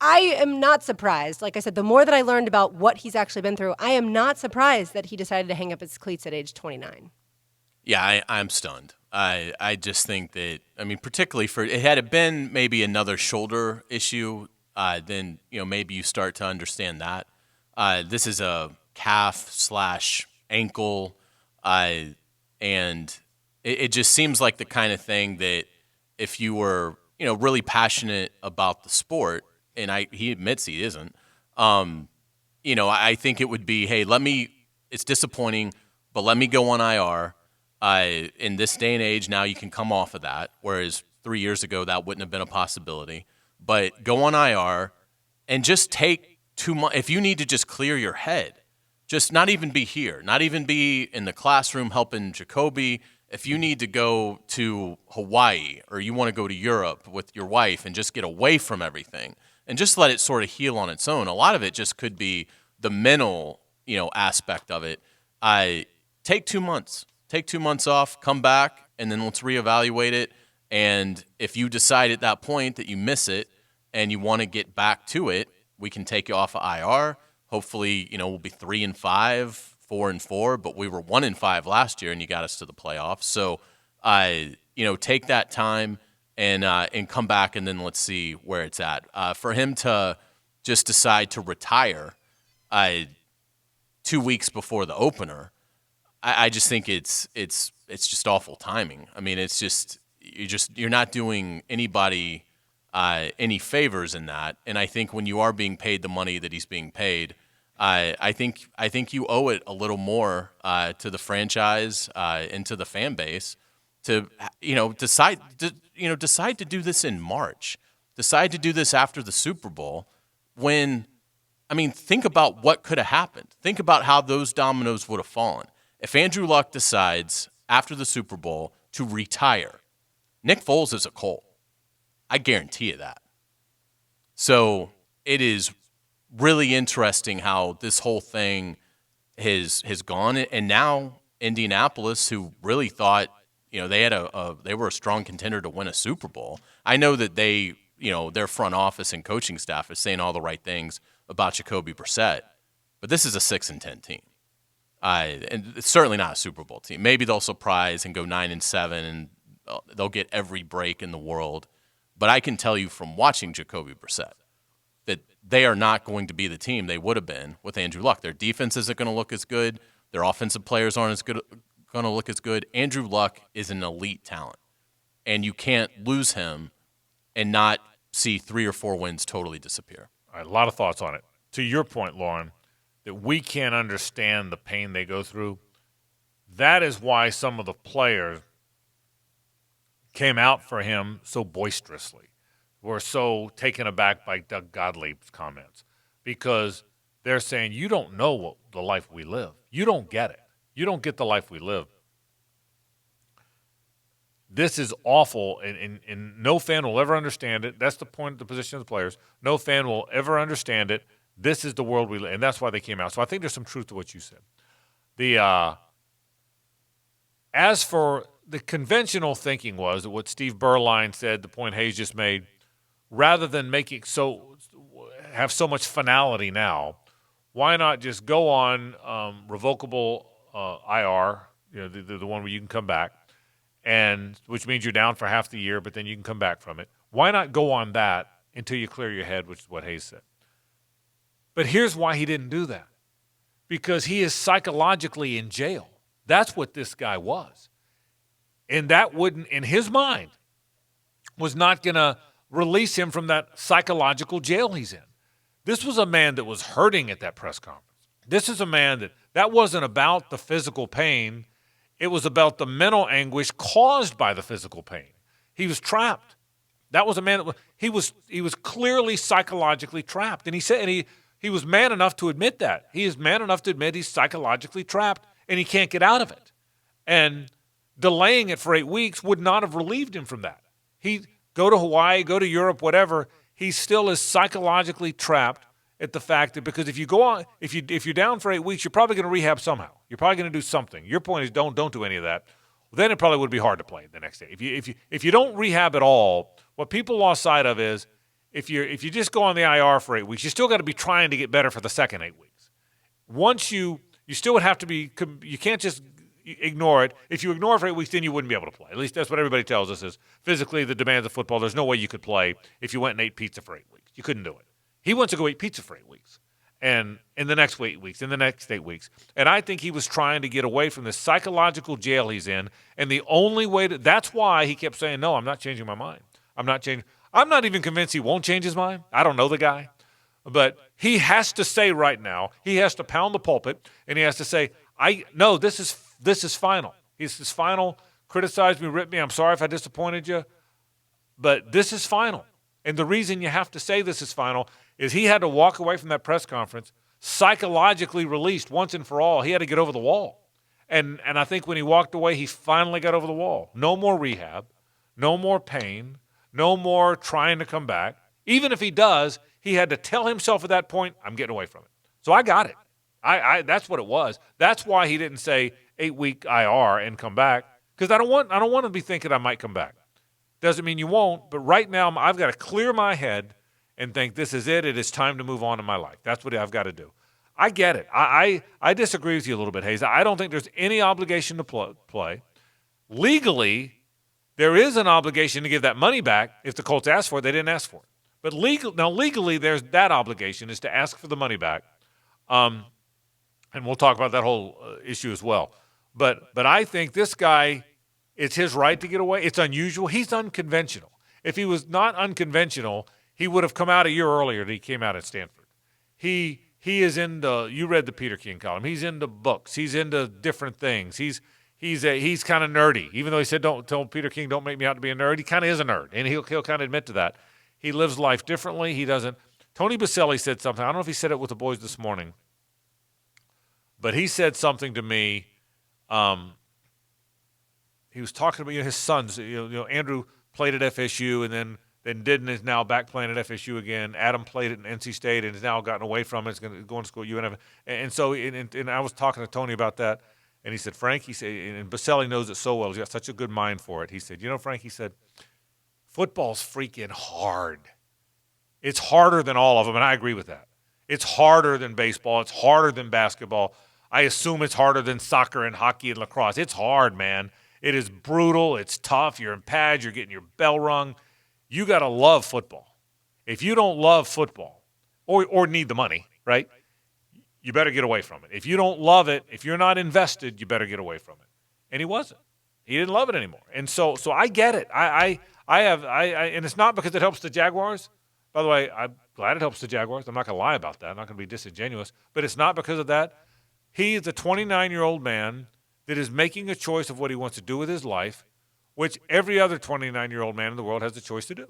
I am not surprised. Like I said, the more that I learned about what he's actually been through, I am not surprised that he decided to hang up his cleats at age 29. Yeah, I'm stunned. I just think that, particularly had it been maybe another shoulder issue, then maybe you start to understand that. This is a calf/ankle, and it just seems like the kind of thing that if you were really passionate about the sport, and he admits he isn't, I think it would be, hey, it's disappointing, but let me go on IR. In this day and age, now you can come off of that, whereas 3 years ago that wouldn't have been a possibility. But go on IR and just take 2 months. If you need to just clear your head, just not even be here, not even be in the classroom helping Jacoby. If you need to go to Hawaii or you want to go to Europe with your wife and just get away from everything and just let it sort of heal on its own. A lot of it just could be the mental, aspect of it. Take 2 months. Take 2 months off, come back, and then let's reevaluate it. And if you decide at that point that you miss it and you want to get back to it, we can take you off of IR. Hopefully, we'll be 3-5, 4-4, but we were 1-5 last year, and you got us to the playoffs. So, take that time and come back, and then let's see where it's at. For him to just decide to retire 2 weeks before the opener, I just think it's just awful timing. I mean, it's just you're not doing anybody any favors in that. And I think when you are being paid the money that he's being paid, I think you owe it a little more to the franchise and to the fan base to decide to do this in March, decide to do this after the Super Bowl. Think about what could have happened. Think about how those dominoes would have fallen. If Andrew Luck decides after the Super Bowl to retire, Nick Foles is a Colt. I guarantee you that. So it is really interesting how this whole thing has gone. And now Indianapolis, who really thought, they were a strong contender to win a Super Bowl. I know that their front office and coaching staff is saying all the right things about Jacoby Brissett, but this is a 6-10 team. And it's certainly not a Super Bowl team. Maybe they'll surprise and go 9-7 and they'll get every break in the world. But I can tell you from watching Jacoby Brissett that they are not going to be the team they would have been with Andrew Luck. Their defense isn't going to look as good. Their offensive players aren't going to look as good. Andrew Luck is an elite talent, and you can't lose him and not see 3 or 4 wins totally disappear. All right, a lot of thoughts on it. To your point, Lauren, that we can't understand the pain they go through, that is why some of the players came out for him so boisterously, were so taken aback by Doug Gottlieb's comments, because they're saying, you don't know the life we live. You don't get it. You don't get the life we live. This is awful, and no fan will ever understand it. That's the point, the position of the players. No fan will ever understand it. This is the world we live in, and that's why they came out. So I think there's some truth to what you said. As for the conventional thinking was that what Steve Berline said, the point Hayes just made, rather than making have so much finality now, why not just go on revocable IR, the one where you can come back, and which means you're down for half the year, but then you can come back from it. Why not go on that until you clear your head, which is what Hayes said. But here's why he didn't do that. Because he is psychologically in jail. That's what this guy was. And that wouldn't, in his mind, was not going to release him from that psychological jail he's in. This was a man that was hurting at that press conference. This is a man that wasn't about the physical pain. It was about the mental anguish caused by the physical pain. He was trapped. That was a man he was clearly psychologically trapped. And he said, and he was man enough to admit that. He is man enough to admit he's psychologically trapped and he can't get out of it. And delaying it for 8 weeks would not have relieved him from that. He go to Hawaii, go to Europe, whatever. He still is psychologically trapped at the fact that, because if you go on, if you're down for 8 weeks, you're probably going to rehab somehow. You're probably going to do something. Your point is don't do any of that. Then it probably would be hard to play the next day. If you don't rehab at all, what people lost sight of is if you just go on the IR for 8 weeks, you still got to be trying to get better for the second 8 weeks. Once you still would have to be, you can't just ignore it. If you ignore it for 8 weeks, then you wouldn't be able to play. At least that's what everybody tells us is physically the demands of football. There's no way you could play if you went and ate pizza for 8 weeks. You couldn't do it. He wants to go eat pizza for 8 weeks. And in the next 8 weeks, in the next 8 weeks. And I think he was trying to get away from the psychological jail he's in. And the only way that's why he kept saying, no, I'm not changing my mind. I'm not changing. I'm not even convinced he won't change his mind. I don't know the guy. But he has to say right now, he has to pound the pulpit, and he has to say, no, this is final. This is final. Criticize me, rip me. I'm sorry if I disappointed you. But this is final. And the reason you have to say this is final is he had to walk away from that press conference psychologically released once and for all. He had to get over the wall. And I think when he walked away, he finally got over the wall. No more rehab, no more pain, no more trying to come back. Even if he does, he had to tell himself at that point, I'm getting away from it. So I got it. That's what it was. That's why he didn't say 8-week IR and come back, because I don't want to be thinking I might come back. Doesn't mean you won't, but right now I've got to clear my head and think this is it. It is time to move on in my life. That's what I've got to do. I get it. I disagree with you a little bit, Hayes. I don't think there's any obligation to play. Legally, there is an obligation to give that money back if the Colts ask for it. They didn't ask for it. But legally, there's that obligation is to ask for the money back. And we'll talk about that whole issue as well. But I think this guy, it's his right to get away. It's unusual. He's unconventional. If he was not unconventional, he would have come out a year earlier than he came out at Stanford. He is into, you read the Peter King column. He's into books. He's into different things. He's kind of nerdy. Even though he said, don't tell Peter King, don't make me out to be a nerd, he kind of is a nerd, and he'll kind of admit to that. He lives life differently. He doesn't. Tony Baselli said something. I don't know if he said it with the boys this morning, but he said something to me. He was talking about his sons. Andrew played at FSU and then didn't, is now back playing at FSU again. Adam played at NC State and has now gotten away from it. He's going to go to school at UNF. And so I was talking to Tony about that, and he said, Frank, he said, and Baselli knows it so well. He's got such a good mind for it. He said, Frank, he said, football's freaking hard. It's harder than all of them, and I agree with that. It's harder than baseball. It's harder than basketball. I assume it's harder than soccer and hockey and lacrosse. It's hard, man. It is brutal. It's tough. You're in pads. You're getting your bell rung. You got to love football. If you don't love football or need the money, right, you better get away from it. If you don't love it, if you're not invested, you better get away from it. And he wasn't. He didn't love it anymore. And so I get it. I and it's not because it helps the Jaguars. By the way, I'm glad it helps the Jaguars. I'm not going to lie about that. I'm not going to be disingenuous. But it's not because of that. He is a 29-year-old man that is making a choice of what he wants to do with his life, which every other 29-year-old man in the world has a choice to do.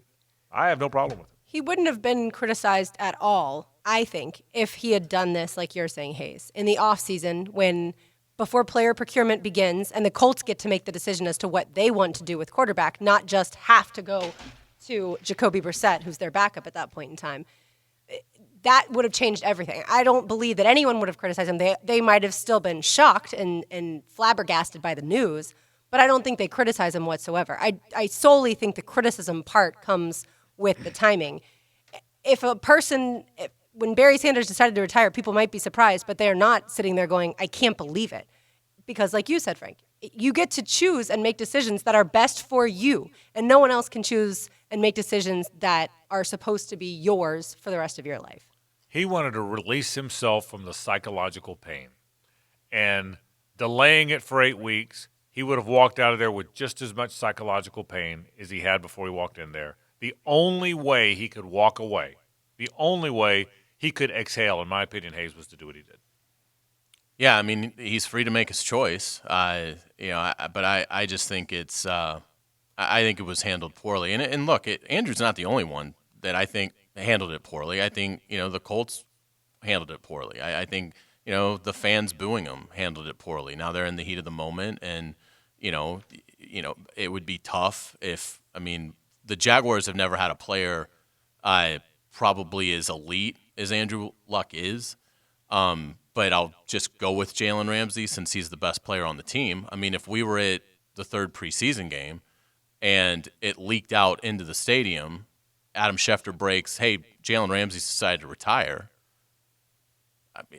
I have no problem with it. He wouldn't have been criticized at all, I think, if he had done this, like you're saying, Hayes, in the offseason before player procurement begins and the Colts get to make the decision as to what they want to do with quarterback, not just have to go to Jacoby Brissett, who's their backup at that point in time. That would have changed everything. I don't believe that anyone would have criticized him. They might have still been shocked and flabbergasted by the news, but I don't think they criticize him whatsoever. I solely think the criticism part comes with the timing. When Barry Sanders decided to retire, people might be surprised, but they're not sitting there going, I can't believe it. Because like you said, Frank, you get to choose and make decisions that are best for you, and no one else can choose and make decisions that are supposed to be yours for the rest of your life. He wanted to release himself from the psychological pain. And delaying it for 8 weeks, he would have walked out of there with just as much psychological pain as he had before he walked in there. The only way he could walk away, the only way he could exhale, in my opinion, Hayes, was to do what he did. Yeah, I mean, he's free to make his choice. But I just think it's I think it was handled poorly. And look, Andrew's not the only one that I think handled it poorly. I think, the Colts handled it poorly. I think, the fans booing him handled it poorly. Now they're in the heat of the moment, and, it would be tough the Jaguars have never had a player probably as elite as Andrew Luck is. But I'll just go with Jalen Ramsey since he's the best player on the team. I mean, if we were at the third preseason game and it leaked out into the stadium, Adam Schefter breaks, hey, Jalen Ramsey's decided to retire.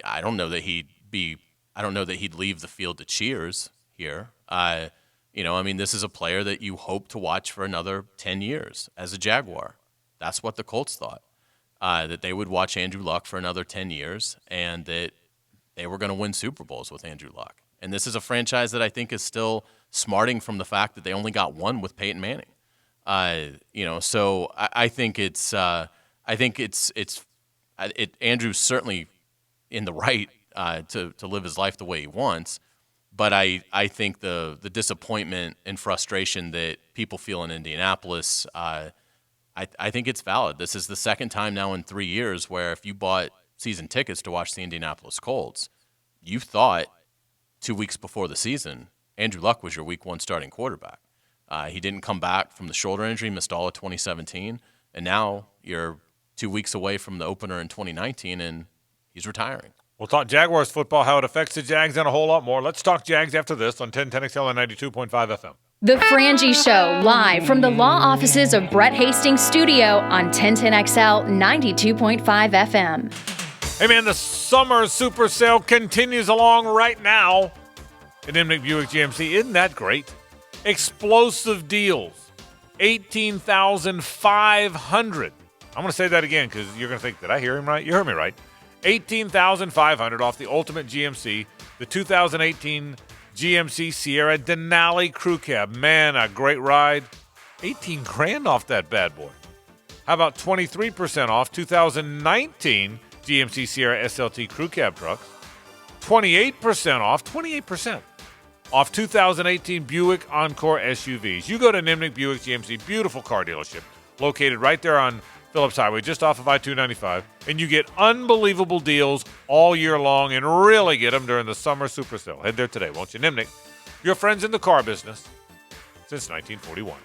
I don't know that he'd leave the field to cheers here. This is a player that you hope to watch for another 10 years as a Jaguar. That's what the Colts thought. that they would watch Andrew Luck for another 10 years and that they were going to win Super Bowls with Andrew Luck. And this is a franchise that I think is still smarting from the fact that they only got one with Peyton Manning. So I think Andrew's certainly in the right to live his life the way he wants. But I think the disappointment and frustration that people feel in Indianapolis, I think it's valid. This is the second time now in 3 years where if you bought season tickets to watch the Indianapolis Colts, you thought 2 weeks before the season Andrew Luck was your week one starting quarterback. He didn't come back from the shoulder injury, missed all of 2017, and now you're 2 weeks away from the opener in 2019, and he's retiring. We'll talk Jaguars football, how it affects the Jags, and a whole lot more. Let's talk Jags after this on 1010XL and 92.5 FM. The Frangie Show, live from the law offices of Brett Hastings Studio on 1010XL 92.5 FM. Hey, man, the summer super sale continues along right now at Nimnicht Buick GMC. Isn't that great? Explosive deals, $18,500. I'm going to say that again because you're going to think, did I hear him right? You heard me right. $18,500 off the Ultimate GMC, the 2018 GMC Sierra Denali Crew Cab. Man, a great ride. $18,000 off that bad boy. How about 23% off 2019 GMC Sierra SLT Crew Cab trucks? 28% off 2018 Buick Encore SUVs. You go to Nimnicht Buick GMC, beautiful car dealership, located right there on Phillips Highway, just off of I-295, and you get unbelievable deals all year long and really get them during the summer super sale. Head there today, won't you? Nimnicht, your friends in the car business since 1941.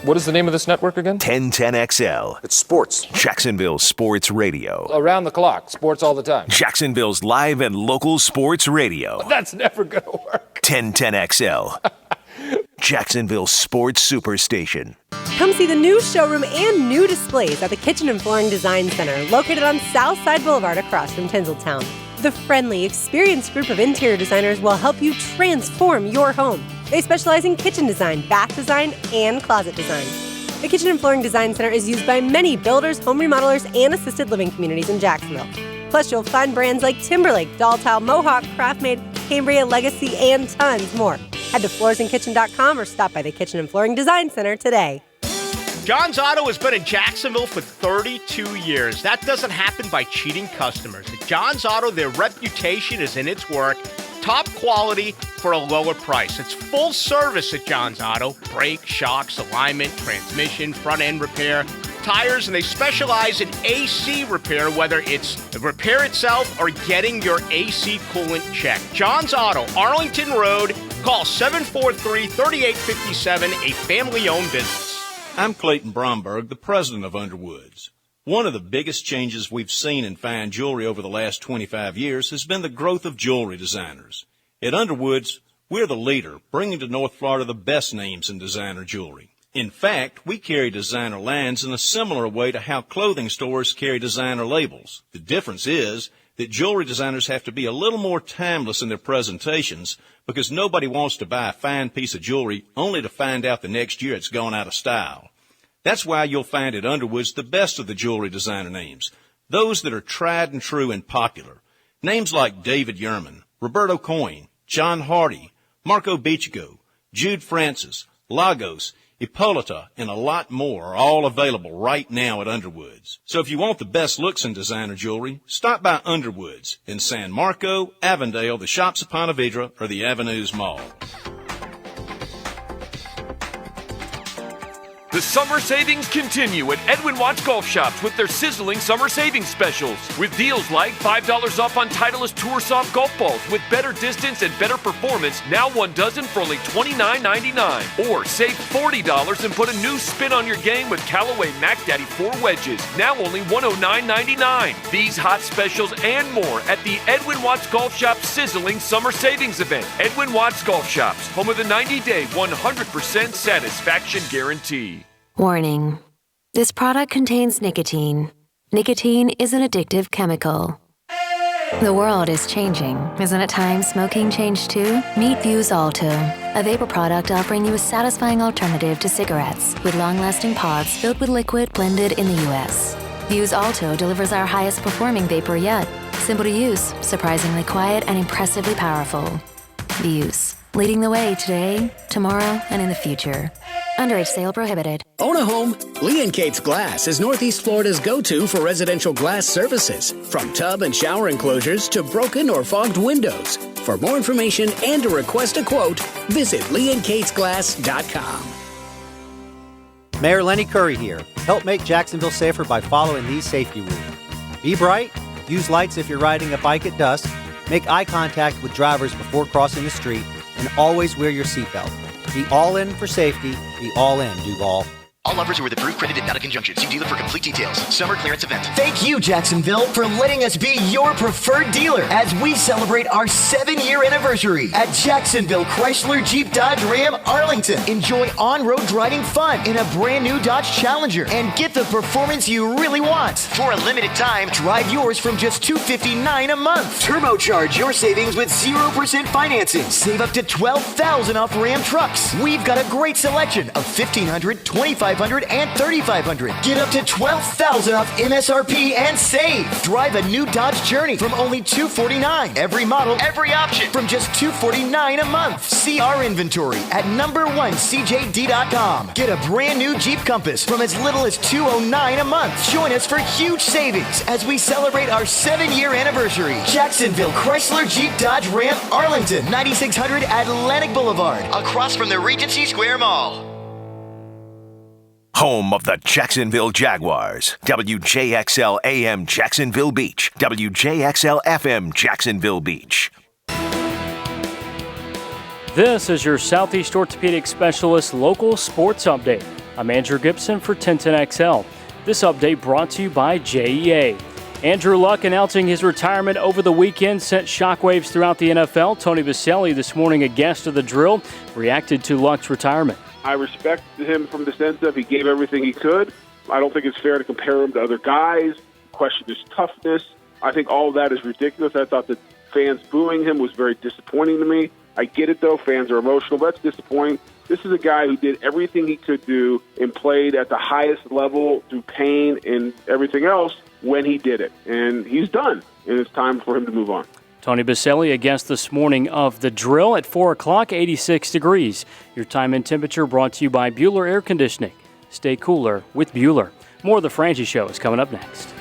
What is the name of this network again? 1010XL. It's sports. Jacksonville Sports Radio. Around the clock. Sports all the time. Jacksonville's live and local sports radio. That's never going to work. 1010XL. Jacksonville Sports Superstation. Come see the new showroom and new displays at the Kitchen and Flooring Design Center, located on Southside Boulevard across from Tinseltown. The friendly, experienced group of interior designers will help you transform your home. They specialize in kitchen design, bath design, and closet design. The Kitchen and Flooring Design Center is used by many builders, home remodelers, and assisted living communities in Jacksonville. Plus, you'll find brands like Timberlake, Dolltile, Mohawk, Craftmade, Cambria, Legacy, and tons more. Head to floorsandkitchen.com or stop by the Kitchen and Flooring Design Center today. John's Auto has been in Jacksonville for 32 years. That doesn't happen by cheating customers. At John's Auto, their reputation is in its work. Top quality for a lower price. It's full service at John's Auto. Brake, shocks, alignment, transmission, front end repair, tires, and they specialize in AC repair, whether it's the repair itself or getting your AC coolant checked. John's Auto, Arlington Road. Call 743-3857, a family-owned business. I'm Clayton Bromberg, the president of Underwoods. One of the biggest changes we've seen in fine jewelry over the last 25 years has been the growth of jewelry designers. At Underwoods, we're the leader, bringing to North Florida the best names in designer jewelry. In fact, we carry designer lines in a similar way to how clothing stores carry designer labels. The difference is that jewelry designers have to be a little more timeless in their presentations because nobody wants to buy a fine piece of jewelry only to find out the next year it's gone out of style. That's why you'll find at Underwoods the best of the jewelry designer names, those that are tried and true and popular. Names like David Yerman, Roberto Coin, John Hardy, Marco Bichigo, Jude Francis, Lagos, Hippolyta, and a lot more are all available right now at Underwoods. So if you want the best looks in designer jewelry, stop by Underwoods in San Marco, Avondale, the Shops of Ponte Vedra, or the Avenues Mall. The summer savings continue at Edwin Watts Golf Shops with their sizzling summer savings specials. With deals like $5 off on Titleist Tour Soft golf balls with better distance and better performance, now 1 dozen for only $29.99. Or save $40 and put a new spin on your game with Callaway Mac Daddy 4 wedges, now only $109.99. These hot specials and more at the Edwin Watts Golf Shops sizzling summer savings event. Edwin Watts Golf Shops, home of the 90-day 100% satisfaction guarantee. Warning. This product contains nicotine. Nicotine is an addictive chemical. The world is changing. Isn't it time smoking changed too? Meet Vuse Alto, a vapor product offering you a satisfying alternative to cigarettes with long-lasting pods filled with liquid blended in the U.S. Vuse Alto delivers our highest performing vapor yet. Simple to use, surprisingly quiet, and impressively powerful. Vuse, leading the way today, tomorrow, and in the future. Underage sale prohibited. Own a home? Lee & Kate's Glass is Northeast Florida's go-to for residential glass services. From tub and shower enclosures to broken or fogged windows. For more information and to request a quote, visit leeandkatesglass.com. Mayor Lenny Curry here. Help make Jacksonville safer by following these safety rules. Be bright, use lights if you're riding a bike at dusk, make eye contact with drivers before crossing the street, and always wear your seatbelt. Be all in for safety. Be all in, Duval. All offers are with approved credit and not a conjunction. See dealer for complete details. Summer clearance event. Thank you, Jacksonville, for letting us be your preferred dealer as we celebrate our 7-year anniversary at Jacksonville Chrysler Jeep Dodge Ram Arlington. Enjoy on-road driving fun in a brand new Dodge Challenger and get the performance you really want. For a limited time, drive yours from just $259 a month. Turbocharge your savings with 0% financing. Save up to $12,000 off Ram trucks. We've got a great selection of $1,500, $2,500, and $3,500. Get up to $12,000 off MSRP and save. Drive a new Dodge Journey from only $249. Every model, every option from just $249 a month. See our inventory at #1CJD.com. Get a brand new Jeep Compass from as little as $209 a month. Join us for huge savings as we celebrate our 7-year anniversary. Jacksonville Chrysler Jeep Dodge Ram Arlington, 9600 Atlantic Boulevard, across from the Regency Square Mall. Home of the Jacksonville Jaguars. WJXL AM Jacksonville Beach. WJXL FM Jacksonville Beach. This is your Southeast Orthopedic Specialist local sports update. I'm Andrew Gibson for 1010XL. This update brought to you by JEA. Andrew Luck announcing his retirement over the weekend sent shockwaves throughout the NFL. Tony Baselli this morning, a guest of the drill, reacted to Luck's retirement. I respect him from the sense of he gave everything he could. I don't think it's fair to compare him to other guys, question his toughness. I think all of that is ridiculous. I thought that fans booing him was very disappointing to me. I get it, though. Fans are emotional. But that's disappointing. This is a guy who did everything he could do and played at the highest level through pain and everything else when he did it. And he's done, and it's time for him to move on. Tony Baselli, a guest this morning of the drill at 4 o'clock, 86 degrees. Your time and temperature brought to you by Bueller Air Conditioning. Stay cooler with Bueller. More of the Frangie Show is coming up next.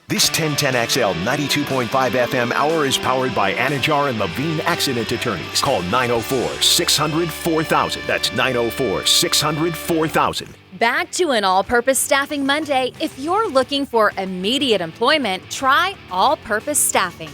This 1010XL 92.5 FM hour is powered by Anajar and Levine Accident Attorneys. Call 904-600-4000. That's 904-600-4000. Back to an all-purpose staffing Monday. If you're looking for immediate employment, try All-Purpose Staffing.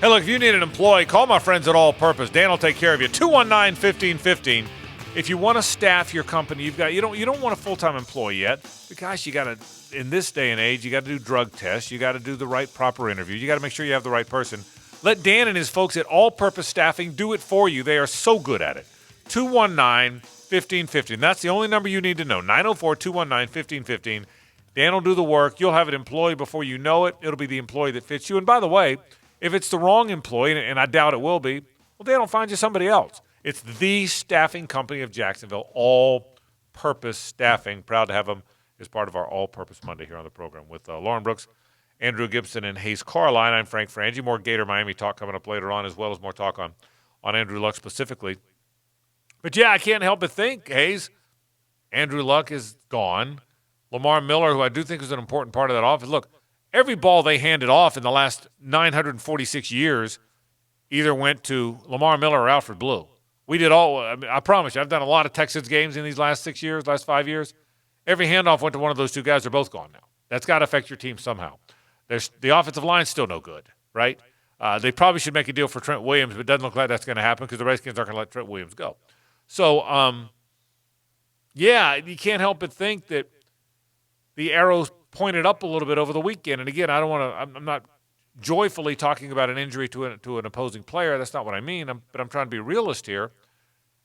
Hey, look, if you need an employee, call my friends at All Purpose. Dan will take care of you. 219-1515. If you want to staff your company, you don't want a full-time employee yet. But gosh, you got to, in this day and age, you got to do drug tests. You got to do the right proper interview. You got to make sure you have the right person. Let Dan and his folks at All Purpose Staffing do it for you. They are so good at it. 219-1515. That's the only number you need to know. 904-219-1515. Dan will do the work. You'll have an employee before you know it. It'll be the employee that fits you. And by the way, if it's the wrong employee, and I doubt it will be, well, Dan will find you somebody else. It's the staffing company of Jacksonville, All Purpose Staffing. Proud to have them as part of our All Purpose Monday here on the program with Lauren Brooks, Andrew Gibson, and Hayes Carline. I'm Frank Frangie. More Gator Miami talk coming up later on, as well as more talk on Andrew Luck specifically. But, yeah, I can't help but think, Hayes, Andrew Luck is gone. Lamar Miller, who I do think is an important part of that offense. Look, every ball they handed off in the last 946 years either went to Lamar Miller or Alfred Blue. We did all. I promise you, I've done a lot of Texans games in these last 5 years. Every handoff went to one of those two guys. They're both gone now. That's got to affect your team somehow. The offensive line's still no good, right? They probably should make a deal for Trent Williams, but it doesn't look like that's going to happen because the Redskins aren't going to let Trent Williams go. So, yeah, you can't help but think that the arrows pointed up a little bit over the weekend. And again, I'm not joyfully talking about an injury to an opposing player. That's not what I mean. But I'm trying to be realist here.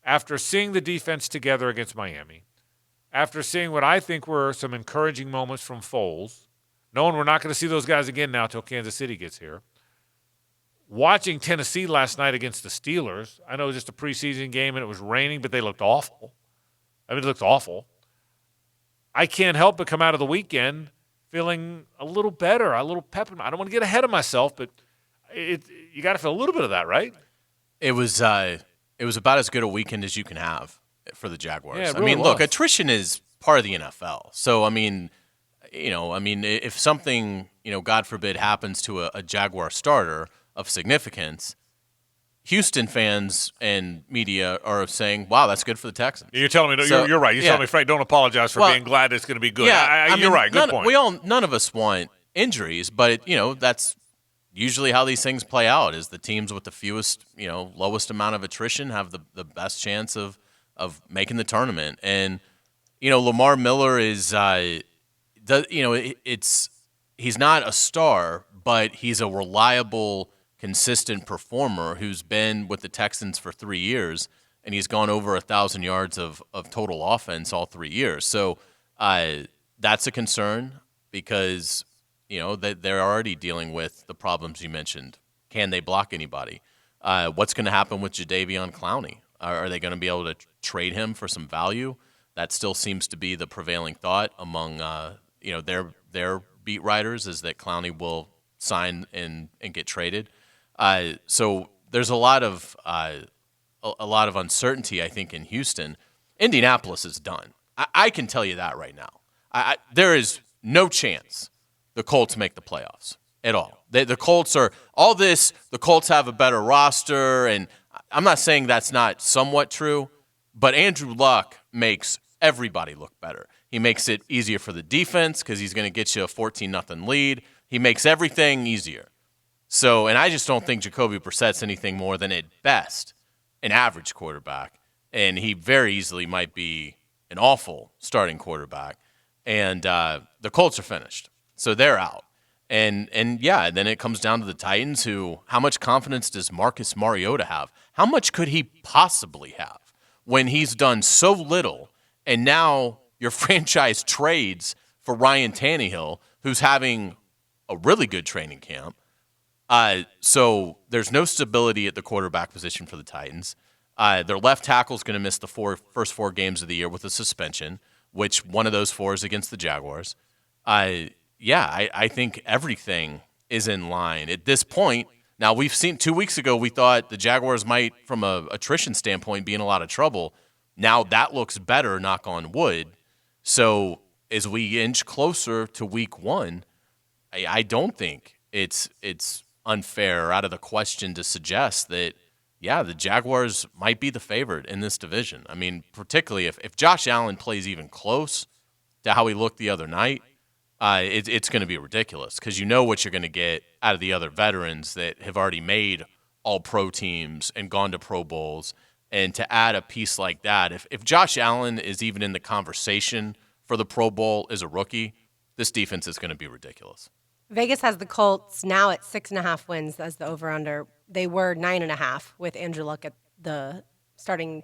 After seeing the defense together against Miami, after seeing what I think were some encouraging moments from Foles, knowing we're not going to see those guys again now till Kansas City gets here, watching Tennessee last night against the Steelers, I know it was just a preseason game and it was raining, but they looked awful. I mean, it looked awful. I can't help but come out of the weekend feeling a little better, a little pep. I don't want to get ahead of myself, but you got to feel a little bit of that, right? It was about as good a weekend as you can have for the Jaguars. Yeah, it really look, was. attrition is part of the NFL. So, if something, God forbid, happens to a Jaguar starter of significance, Houston fans and media are saying, wow, that's good for the Texans. You're telling me, So, you're right. You're telling me, Frank, don't apologize for being glad it's going to be good. Yeah, You're right. Good point. None of us want injuries, but, that's usually how these things play out is the teams with the fewest, lowest amount of attrition have the best chance of making the tournament. And, Lamar Miller is, he's not a star, but he's a reliable, consistent performer who's been with the Texans for 3 years, and he's gone over 1,000 yards of total offense all 3 years. So that's a concern because, they're already dealing with the problems you mentioned. Can they block anybody? What's going to happen with Jadeveon Clowney? Are they going to be able to trade him for some value? That still seems to be the prevailing thought among their beat writers is that Clowney will sign and get traded. So there's a lot of uncertainty, I think, in Houston. Indianapolis is done. I can tell you that right now. There is no chance the Colts make the playoffs at all. The Colts are all this. The Colts have a better roster, and I'm not saying that's not somewhat true, but Andrew Luck makes everybody look better. He makes it easier for the defense because he's going to get you a 14-0 lead. He makes everything easier. So, and I just don't think Jacoby Brissett's anything more than, at best, an average quarterback. And he very easily might be an awful starting quarterback. And the Colts are finished. So they're out. And then it comes down to the Titans, who, how much confidence does Marcus Mariota have? How much could he possibly have when he's done so little, and now your franchise trades for Ryan Tannehill, who's having a really good training camp? So there's no stability at the quarterback position for the Titans. Their left tackle is going to miss the first 4 games of the year with a suspension, which one of those 4 is against the Jaguars. I think everything is in line at this point. Now, we've seen 2 weeks ago, we thought the Jaguars might, from a attrition standpoint, be in a lot of trouble. Now that looks better, knock on wood. So as we inch closer to week 1, I don't think it's unfair or out of the question to suggest that, the Jaguars might be the favorite in this division. I mean, particularly if Josh Allen plays even close to how he looked the other night, it's going to be ridiculous because you know what you're going to get out of the other veterans that have already made all-pro teams and gone to Pro Bowls. And to add a piece like that, if Josh Allen is even in the conversation for the Pro Bowl as a rookie, this defense is going to be ridiculous. Vegas has the Colts now at 6.5 wins as the over-under. They were 9.5 with Andrew Luck at the starting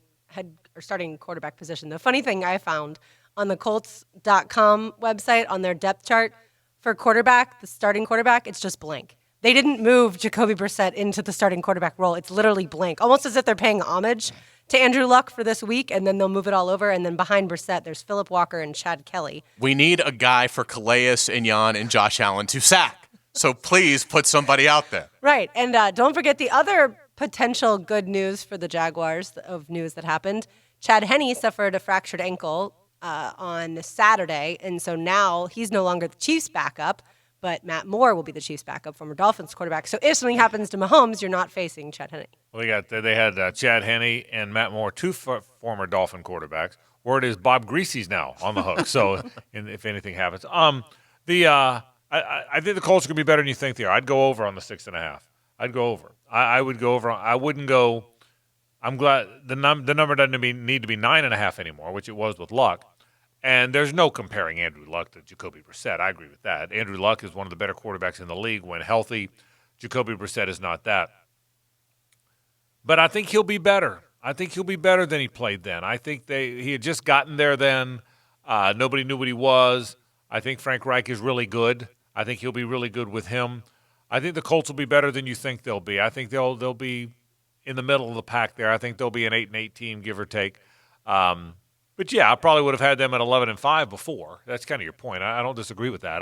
quarterback position. The funny thing I found on the Colts.com website on their depth chart for quarterback, the starting quarterback, it's just blank. They didn't move Jacoby Brissett into the starting quarterback role. It's literally blank, almost as if they're paying homage to Andrew Luck for this week, and then they'll move it all over. And then behind Brissett, there's Phillip Walker and Chad Kelly. We need a guy for Calais and Jan and Josh Allen to sack. So please put somebody out there. Right. And don't forget the other potential good news for the Jaguars of news that happened. Chad Henne suffered a fractured ankle on Saturday, and so now he's no longer the Chiefs' backup, but Matt Moore will be the Chiefs' backup, former Dolphins quarterback. So if something happens to Mahomes, you're not facing Chad Henne. Well, they had Chad Henne and Matt Moore, 2 former Dolphin quarterbacks. Word is Bob Greasy's now on the hook. So if anything happens, I think the Colts are going to be better than you think they are. I'd go over on the 6.5. I'd go over. I would go over. I wouldn't go. I'm glad the number doesn't need to be 9.5 anymore, which it was with Luck. And there's no comparing Andrew Luck to Jacoby Brissett. I agree with that. Andrew Luck is one of the better quarterbacks in the league when healthy. Jacoby Brissett is not that. But I think he'll be better. I think he'll be better than he played then. I think he had just gotten there then. Nobody knew what he was. I think Frank Reich is really good. I think he'll be really good with him. I think the Colts will be better than you think they'll be. I think they'll be in the middle of the pack there. I think they'll be an 8-8 team, give or take. But yeah, I probably would have had them at 11-5 before. That's kind of your point. I don't disagree with that.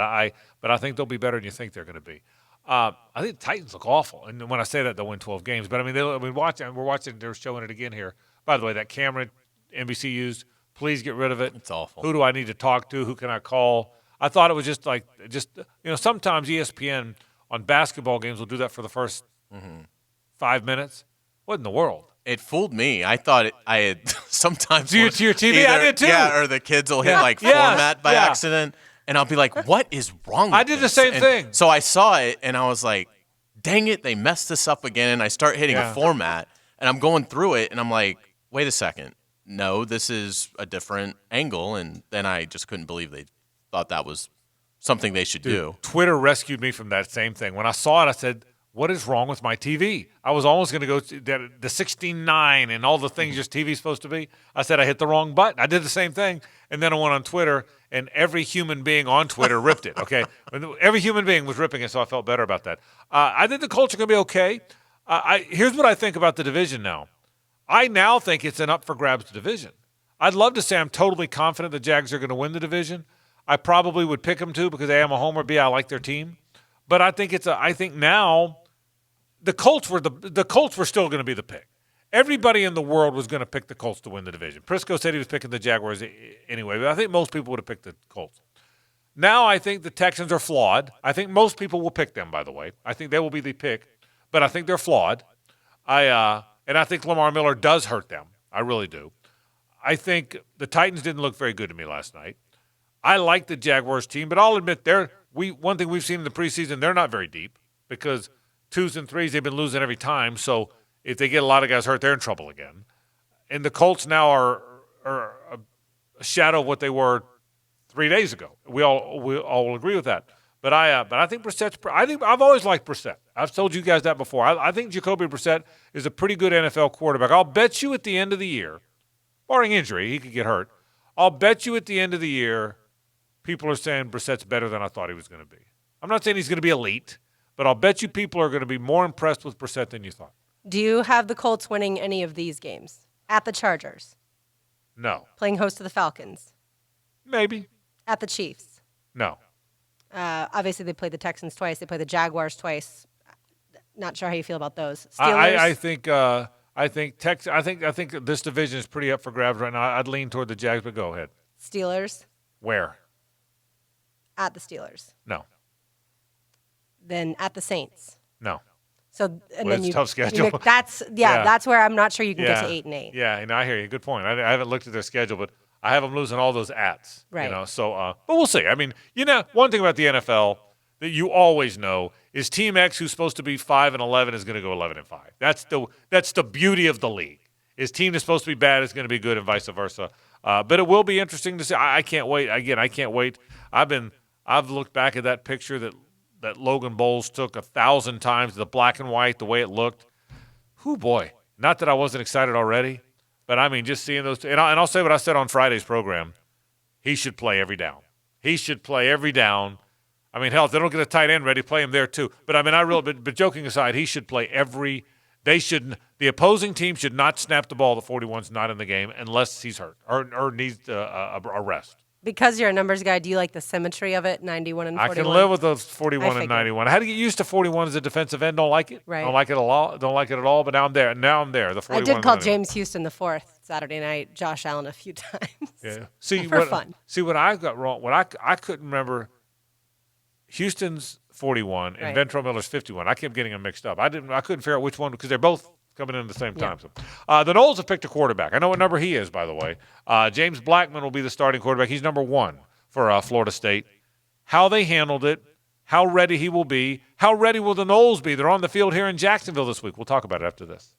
But I think they'll be better than you think they're going to be. I think the Titans look awful, and when I say that, they'll win 12 games. But I mean, we're watching. They're showing it again here. By the way, that camera NBC used, please get rid of it. It's awful. Who do I need to talk to? Who can I call? I thought it was just sometimes ESPN on basketball games will do that for the first 5 minutes. What in the world? It fooled me. I thought I had sometimes. To your TV, I did too. Yeah, or the kids will hit format by accident, and I'll be like, "What is wrong?" I did the same thing. So I saw it, and I was like, "Dang it, they messed this up again." And I start hitting format, and I'm going through it, and I'm like, "Wait a second, no, this is a different angle." And then I just couldn't believe they thought that was something they should do. Twitter rescued me from that same thing. When I saw it, I said, what is wrong with my TV? I was almost going to go to the 16:9 and all the things your TV's supposed to be. I said I hit the wrong button. I did the same thing. And then I went on Twitter, and every human being on Twitter ripped it, okay? Every human being was ripping it, so I felt better about that. I think the Colts are going to be okay. Here's what I think about the division now. I now think it's an up-for-grabs division. I'd love to say I'm totally confident the Jags are going to win the division. I probably would pick them to because A, I'm a homer, B, I like their team. But I think now the Colts were still going to be the pick. Everybody in the world was going to pick the Colts to win the division. Prisco said he was picking the Jaguars anyway, but I think most people would have picked the Colts. Now I think the Texans are flawed. I think most people will pick them, by the way. I think they will be the pick, but I think they're flawed. And I think Lamar Miller does hurt them. I really do. I think the Titans didn't look very good to me last night. I like the Jaguars team, but I'll admit one thing we've seen in the preseason, they're not very deep because 2s and 3s they've been losing every time. So if they get a lot of guys hurt, they're in trouble again. And the Colts now are a shadow of what they were 3 days ago. We all will agree with that. But I think I've always liked Brissett. I've told you guys that before. I think Jacoby Brissett is a pretty good NFL quarterback. I'll bet you at the end of the year, barring injury, he could get hurt. I'll bet you at the end of the year, people are saying Brissett's better than I thought he was going to be. I'm not saying he's going to be elite, but I'll bet you people are going to be more impressed with Brissett than you thought. Do you have the Colts winning any of these games? At the Chargers? No. Playing host to the Falcons? Maybe. At the Chiefs? No. Obviously, they played the Texans twice. They played the Jaguars twice. Not sure how you feel about those. Steelers? I think this division is pretty up for grabs right now. I'd lean toward the Jags, but go ahead. Steelers? Where? At the Steelers. No. Then at the Saints. No. So and then it's a tough schedule. That's where I'm not sure you can get to 8-8. Yeah, and I hear you. Good point. I haven't looked at their schedule, but I have them losing all those ats. Right. So but we'll see. I mean, one thing about the NFL that you always know is Team X, who's supposed to be 5-11, is going to go 11-5. That's the beauty of the league. Is team that's supposed to be bad is going to be good, and vice versa. But it will be interesting to see. I can't wait. Again, I can't wait. I've looked back at that picture that Logan Bowles took 1,000 times, the black and white, the way it looked. Whew, boy. Not that I wasn't excited already, but I mean, just seeing those. And I'll say what I said on Friday's program. He should play every down. He should play every down. I mean, hell, if they don't get a tight end ready, play him there too. But I mean, but joking aside, he should play the opposing team should not snap the ball. The 41's not in the game unless he's hurt or needs a rest. Because you're a numbers guy, do you like the symmetry of it, 91 and 41? I can live with those 41 and 91. I had to get used to 41 as a defensive end. Don't like it. Right. Don't like it at all. But now I'm there. The 41. I did call James Houston the fourth Saturday night, Josh Allen a few times. Yeah. Fun. See what I got wrong. What I couldn't remember. Houston's 41 and Ventrell Miller's 51. I kept getting them mixed up. I couldn't figure out which one because they're both coming in at the same time. So, the Noles have picked a quarterback. I know what number he is, by the way. James Blackman will be the starting quarterback. He's number 1 for Florida State. How they handled it, how ready he will be, how ready will the Noles be? They're on the field here in Jacksonville this week. We'll talk about it after this.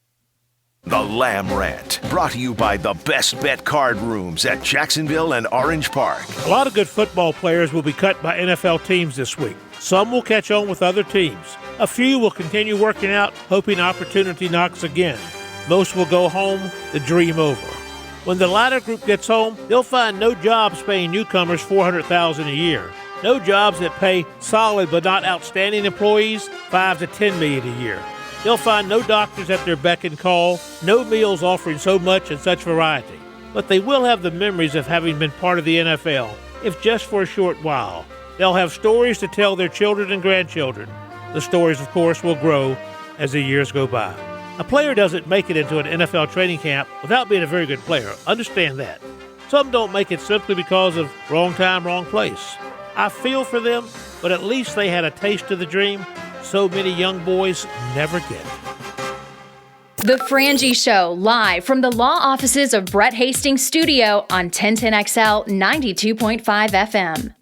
The Lamb Rant, brought to you by the Best Bet Card Rooms at Jacksonville and Orange Park. A lot of good football players will be cut by NFL teams this week. Some will catch on with other teams. A few will continue working out, hoping opportunity knocks again. Most will go home, the dream over. When the latter group gets home, they'll find no jobs paying newcomers $400,000 a year. No jobs that pay solid but not outstanding employees $5 to $10 million a year. They'll find no doctors at their beck and call, no meals offering so much and such variety. But they will have the memories of having been part of the NFL, if just for a short while. They'll have stories to tell their children and grandchildren. The stories, of course, will grow as the years go by. A player doesn't make it into an NFL training camp without being a very good player. Understand that. Some don't make it simply because of wrong time, wrong place. I feel for them, but at least they had a taste of the dream so many young boys never get. The Frangie Show, live from the law offices of Brett Hastings Studio on 1010XL 92.5 FM.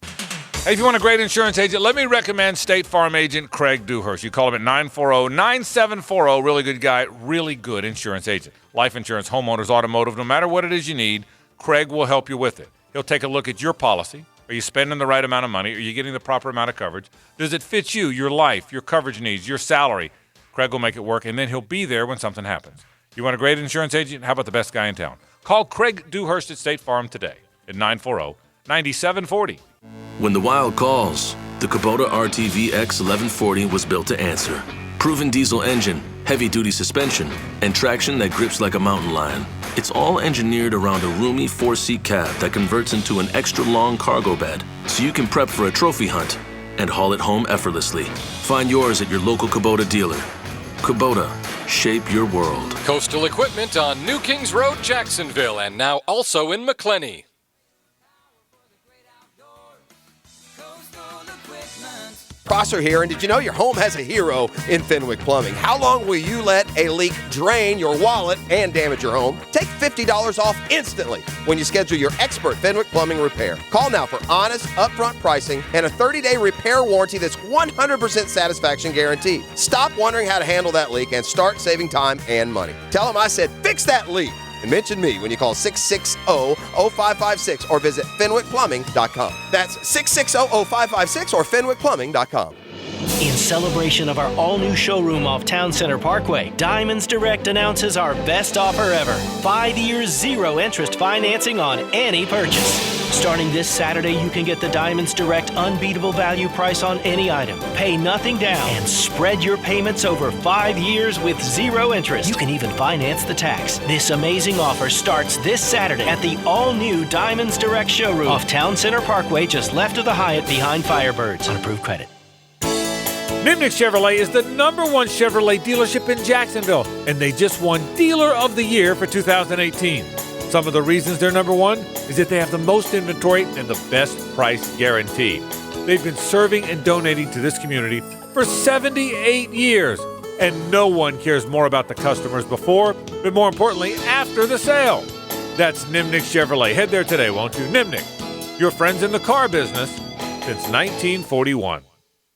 Hey, if you want a great insurance agent, let me recommend State Farm agent Craig Dewhurst. You call him at 940-9740. Really good guy, really good insurance agent. Life insurance, homeowners, automotive, no matter what it is you need, Craig will help you with it. He'll take a look at your policy. Are you spending the right amount of money? Are you getting the proper amount of coverage? Does it fit you, your life, your coverage needs, your salary? Craig will make it work, and then he'll be there when something happens. You want a great insurance agent? How about the best guy in town? Call Craig Dewhurst at State Farm today at 940-9740. When the Wild calls, the Kubota RTV X1140 was built to answer. Proven diesel engine, heavy-duty suspension, and traction that grips like a mountain lion. It's all engineered around a roomy 4-seat cab that converts into an extra-long cargo bed, so you can prep for a trophy hunt and haul it home effortlessly. Find yours at your local Kubota dealer. Kubota, shape your world. Coastal Equipment on New Kings Road, Jacksonville, and now also in McClenny. Prosser here, and did you know your home has a hero in Fenwick Plumbing? How long will you let a leak drain your wallet and damage your home? Take $50 off instantly when you schedule your expert Fenwick Plumbing repair. Call now for honest, upfront pricing and a 30-day repair warranty that's 100% satisfaction guaranteed. Stop wondering how to handle that leak and start saving time and money. Tell them I said fix that leak and mention me when you call 660-0556 or visit FenwickPlumbing.com. That's 660-0556 or FenwickPlumbing.com. In celebration of our all-new showroom off Town Center Parkway, Diamonds Direct announces our best offer ever. 5 years, 0 interest financing on any purchase. Starting this Saturday, you can get the Diamonds Direct unbeatable value price on any item. Pay nothing down and spread your payments over 5 years with 0 interest. You can even finance the tax. This amazing offer starts this Saturday at the all-new Diamonds Direct showroom off Town Center Parkway, just left of the Hyatt behind Firebirds. On approved credit. Nimnick Chevrolet is the #1 Chevrolet dealership in Jacksonville, and they just won Dealer of the Year for 2018. Some of the reasons they're #1 is that they have the most inventory and the best price guarantee. They've been serving and donating to this community for 78 years, and no one cares more about the customers before, but more importantly, after the sale. That's Nimnick Chevrolet. Head there today, won't you? Nimnick, your friends in the car business since 1941.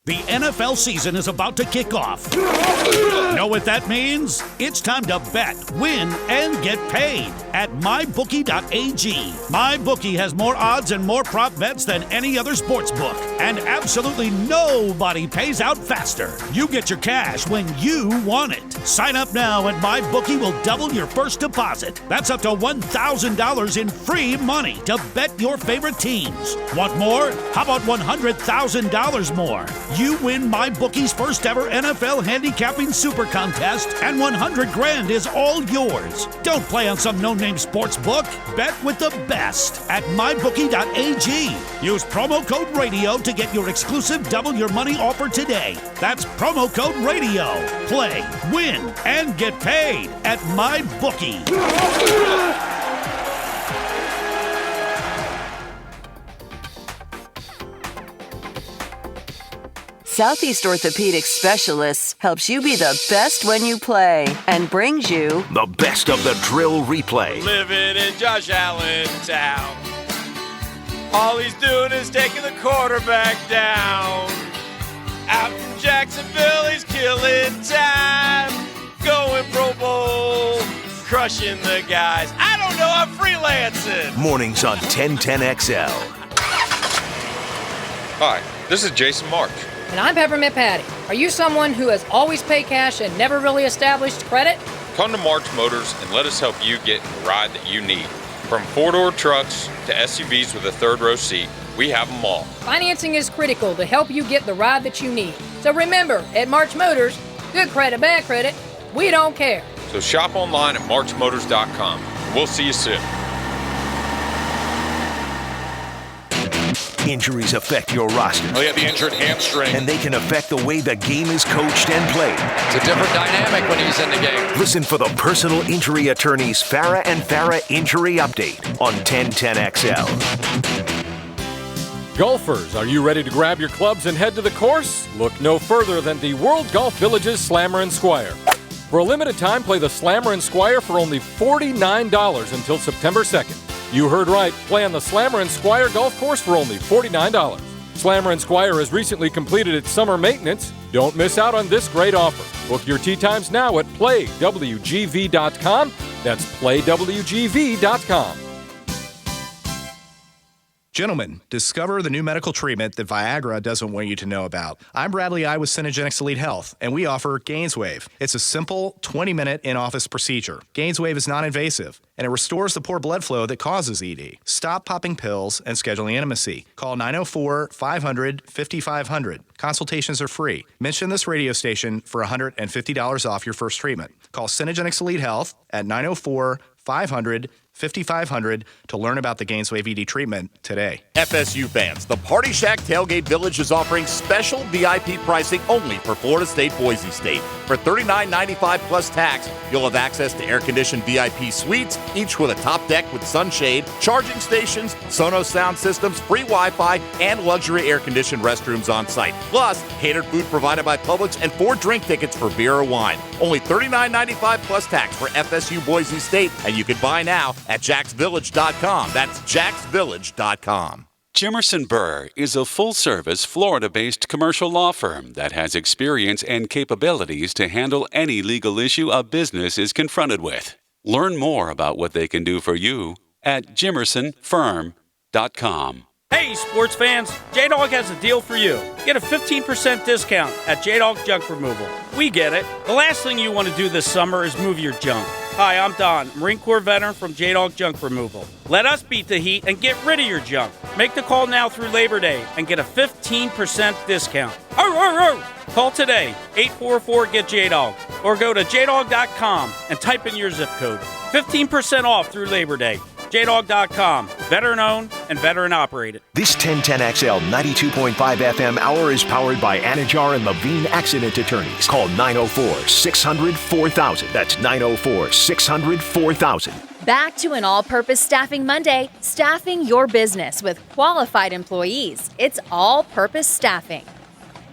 The NFL season is about to kick off. Know what that means? It's time to bet, win, and get paid at MyBookie.ag. MyBookie has more odds and more prop bets than any other sports book, and absolutely nobody pays out faster. You get your cash when you want it. Sign up now and MyBookie will double your first deposit. That's up to $1,000 in free money to bet your favorite teams. Want more? How about $100,000 more? You win MyBookie's first ever NFL handicapping super contest, and $100 grand is all yours. Don't play on some no-name sports book. Bet with the best at MyBookie.ag. Use promo code RADIO to get your exclusive double your money offer today. That's promo code RADIO. Play, win, and get paid at MyBookie. Southeast Orthopedic Specialists helps you be the best when you play and brings you the best of the drill replay. Living in Josh Allen town. All he's doing is taking the quarterback down. Out in Jacksonville, he's killing time. Going Pro Bowl, crushing the guys. I don't know, I'm freelancing. Mornings on 1010XL. Hi, this is Jason March. And I'm Peppermint Patty. Are you someone who has always paid cash and never really established credit? Come to March Motors and let us help you get the ride that you need. From four-door trucks to SUVs with a third-row seat, we have them all. Financing is critical to help you get the ride that you need. So remember, at March Motors, good credit, bad credit, we don't care. So shop online at marchmotors.com. We'll see you soon. Injuries affect your roster. Oh, yeah, the injured hamstring. And they can affect the way the game is coached and played. It's a different dynamic when he's in the game. Listen for the personal injury attorneys Farah and Farah Injury Update on 1010XL. Golfers, are you ready to grab your clubs and head to the course? Look no further than the World Golf Village's Slammer and Squire. For a limited time, play the Slammer and Squire for only $49 until September 2nd. You heard right. Play on the Slammer and Squire golf course for only $49. Slammer and Squire has recently completed its summer maintenance. Don't miss out on this great offer. Book your tee times now at playwgv.com. That's playwgv.com. Gentlemen, discover the new medical treatment that Viagra doesn't want you to know about. I'm Bradley I with Synergenics Elite Health, and we offer GainsWave. It's a simple 20-minute in-office procedure. GainsWave is non-invasive, and it restores the poor blood flow that causes ED. Stop popping pills and scheduling intimacy. Call 904-500-5500. Consultations are free. Mention this radio station for $150 off your first treatment. Call Synergenics Elite Health at 904-500-5500 to learn about the GainsWave ED treatment today. FSU fans, the Party Shack Tailgate Village is offering special VIP pricing only for Florida State Boise State. For $39.95 plus tax, you'll have access to air-conditioned VIP suites, each with a top deck with sunshade, charging stations, Sonos sound systems, free Wi-Fi, and luxury air-conditioned restrooms on site. Plus, catered food provided by Publix and 4 drink tickets for beer or wine. Only $39.95 plus tax for FSU Boise State, and you can buy now at jacksvillage.com. That's jacksvillage.com. Jimerson Burr is a full-service, Florida-based commercial law firm that has experience and capabilities to handle any legal issue a business is confronted with. Learn more about what they can do for you at jimersonfirm.com. Hey, sports fans, J-Dog has a deal for you. Get a 15% discount at J-Dog Junk Removal. We get it. The last thing you want to do this summer is move your junk. Hi, I'm Don, Marine Corps veteran from J-Dog Junk Removal. Let us beat the heat and get rid of your junk. Make the call now through Labor Day and get a 15% discount. Call today, 844-GET-JDOG, or go to jdog.com and type in your zip code. 15% off through Labor Day. JDog.com. Veteran-owned and veteran-operated. This 1010XL 92.5 FM hour is powered by Anajar and Levine Accident Attorneys. Call 904-600-4000. That's 904-600-4000. Back to an all-purpose staffing Monday, staffing your business with qualified employees. It's all-purpose staffing.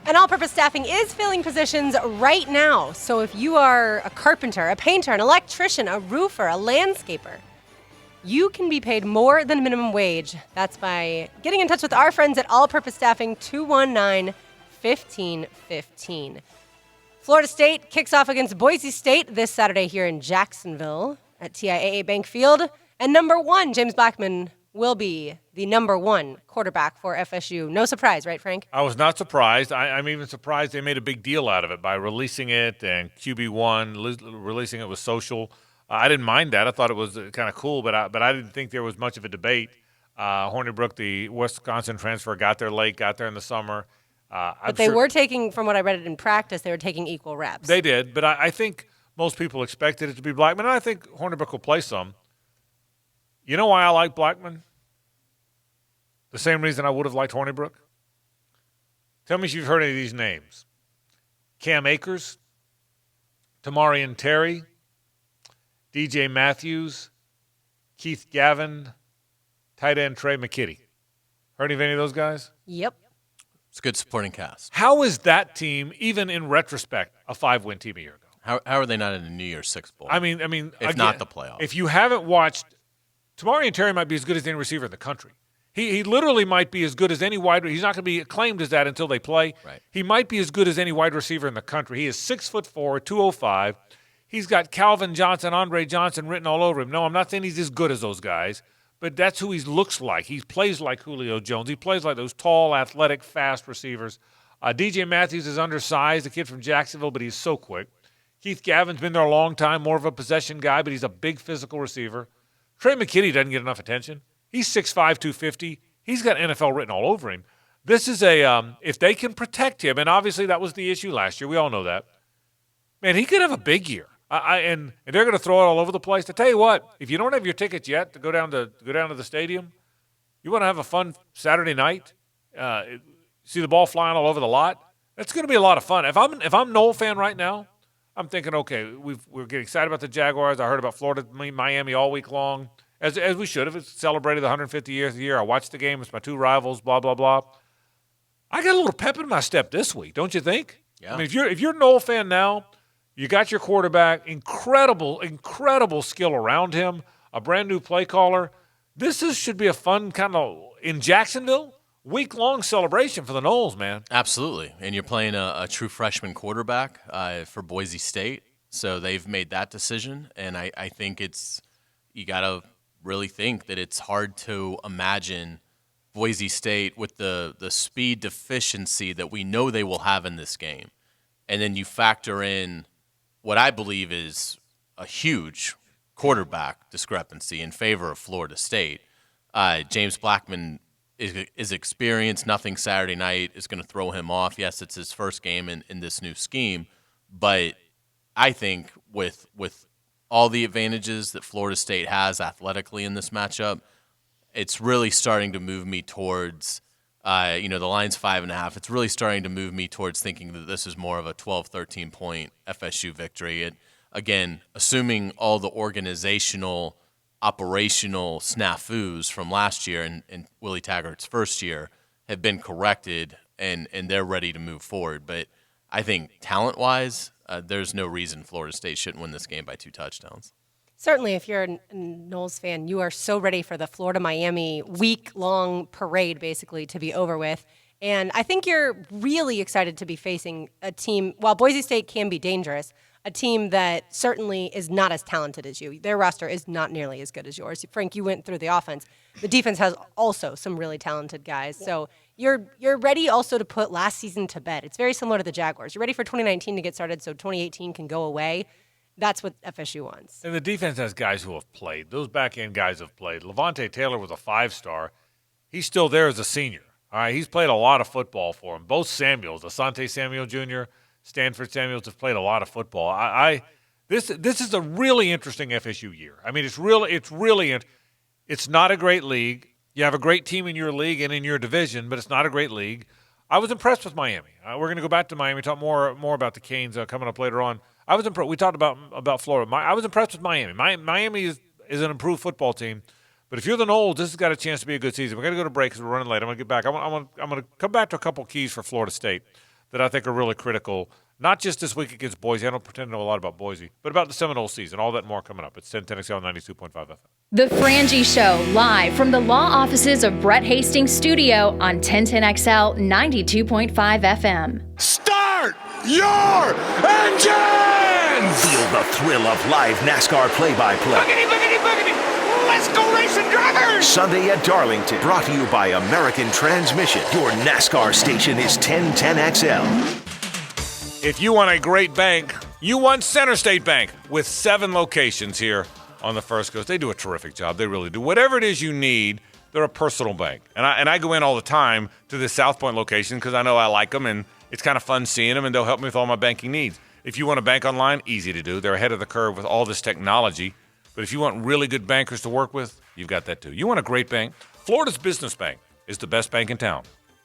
And all-purpose staffing is filling positions right now. So if you are a carpenter, a painter, an electrician, a roofer, a landscaper, you can be paid more than minimum wage. That's by getting in touch with our friends at All Purpose Staffing, 219-1515. Florida State kicks off against Boise State this Saturday here in Jacksonville at TIAA Bank Field. And number 1, James Blackman, will be the number 1 quarterback for FSU. No surprise, right, Frank? I was not surprised. I'm even surprised they made a big deal out of it by releasing it and QB1, releasing it with social. I didn't mind that. I thought it was kind of cool, but I didn't think there was much of a debate. Hornibrook, the Wisconsin transfer, got there late, got there in the summer. But they were taking, from what I read in practice, they were taking equal reps. They did, but I think most people expected it to be Blackman, and I think Hornibrook will play some. You know why I like Blackman? The same reason I would have liked Hornibrook? Tell me if you've heard any of these names. Cam Akers, Tamarian Terry, DJ Matthews, Keith Gavin, tight end Trey McKitty. Heard of any of those guys? Yep. It's a good supporting cast. How is that team, even in retrospect, a 5-win team a year ago? How are they not in the New Year's Six Bowl? I mean, if again, not the playoffs. If you haven't watched, Tamarian Terry might be as good as any receiver in the country. He literally might be as good as any wide. He's not going to be acclaimed as that until they play. Right. He might be as good as any wide receiver in the country. He is 6'4", 205. He's got Calvin Johnson, Andre Johnson written all over him. No, I'm not saying he's as good as those guys, but that's who he looks like. He plays like Julio Jones. He plays like those tall, athletic, fast receivers. DJ Matthews is undersized, a kid from Jacksonville, but he's so quick. Keith Gavin's been there a long time, more of a possession guy, but he's a big physical receiver. Trey McKitty doesn't get enough attention. He's 6'5", 250. He's got NFL written all over him. This is if they can protect him, and obviously that was the issue last year. We all know that. Man, he could have a big year. And they're going to throw it all over the place. To tell you what, if you don't have your tickets yet to go down to the stadium, you want to have a fun Saturday night, see the ball flying all over the lot. That's going to be a lot of fun. If I'm Noel fan right now, I'm thinking, okay, we're getting excited about the Jaguars. I heard about Florida, Miami all week long, as we should have. It's celebrated the 150 years of the year. I watched the game. It's my two rivals. Blah blah blah. I got a little pep in my step this week, don't you think? Yeah. I mean, if you're a Noel fan now, you got your quarterback, incredible skill around him, a brand new play caller. This should be a fun kind of, in Jacksonville, week-long celebration for the Noles, man. Absolutely. And you're playing a true freshman quarterback for Boise State. So they've made that decision. And I think you got to really think that it's hard to imagine Boise State with the speed deficiency that we know they will have in this game. And then you factor in what I believe is a huge quarterback discrepancy in favor of Florida State. James Blackman is experienced. Nothing Saturday night is going to throw him off. Yes, it's his first game in this new scheme, but I think with all the advantages that Florida State has athletically in this matchup, it's really starting to move me towards, the line's 5.5. It's really starting to move me towards thinking that this is more of a 12, 13-point FSU victory. And again, assuming all the organizational, operational snafus from last year and Willie Taggart's first year have been corrected and they're ready to move forward. But I think talent-wise, there's no reason Florida State shouldn't win this game by 2 touchdowns. Certainly, if you're a Noles fan, you are so ready for the Florida-Miami week-long parade, basically, to be over with. And I think you're really excited to be facing a team, while Boise State can be dangerous, a team that certainly is not as talented as you. Their roster is not nearly as good as yours. Frank, you went through the offense. The defense has also some really talented guys. So you're ready also to put last season to bed. It's very similar to the Jaguars. You're ready for 2019 to get started so 2018 can go away. That's what FSU wants. And the defense has guys who have played. Those back-end guys have played. Levante Taylor was a 5-star. He's still there as a senior. All right, he's played a lot of football for him. Both Samuels, Asante Samuel Jr., Stanford Samuels, have played a lot of football. This is a really interesting FSU year. I mean, it's not a great league. You have a great team in your league and in your division, but it's not a great league. I was impressed with Miami. We're going to go back to Miami, talk more about the Canes coming up later on. I was impressed. We talked about Florida. I was impressed with Miami. Miami is an improved football team. But if you're the Noles, this has got a chance to be a good season. We're going to go to break because we're running late. I'm going to get back. I'm going to come back to a couple keys for Florida State that I think are really critical, not just this week against Boise. I don't pretend to know a lot about Boise, but about the Seminole season. All that and more coming up. It's 1010XL 92.5 FM. The Frangie Show, live from the law offices of Brett Hastings Studio on 1010XL 92.5 FM. Start your engines! Feel the thrill of live NASCAR play-by-play. Boogity, boogity, boogity! Let's go racing, drivers! Sunday at Darlington, brought to you by American Transmission. Your NASCAR station is 1010XL. If you want a great bank, you want Center State Bank with 7 locations here on the First Coast. They do a terrific job. They really do. Whatever it is you need, they're a personal bank. And I go in all the time to the South Point location because I know I like them and it's kind of fun seeing them and they'll help me with all my banking needs. If you want to bank online, easy to do. They're ahead of the curve with all this technology. But if you want really good bankers to work with, you've got that too. You want a great bank? Florida's Business Bank is the best bank in town.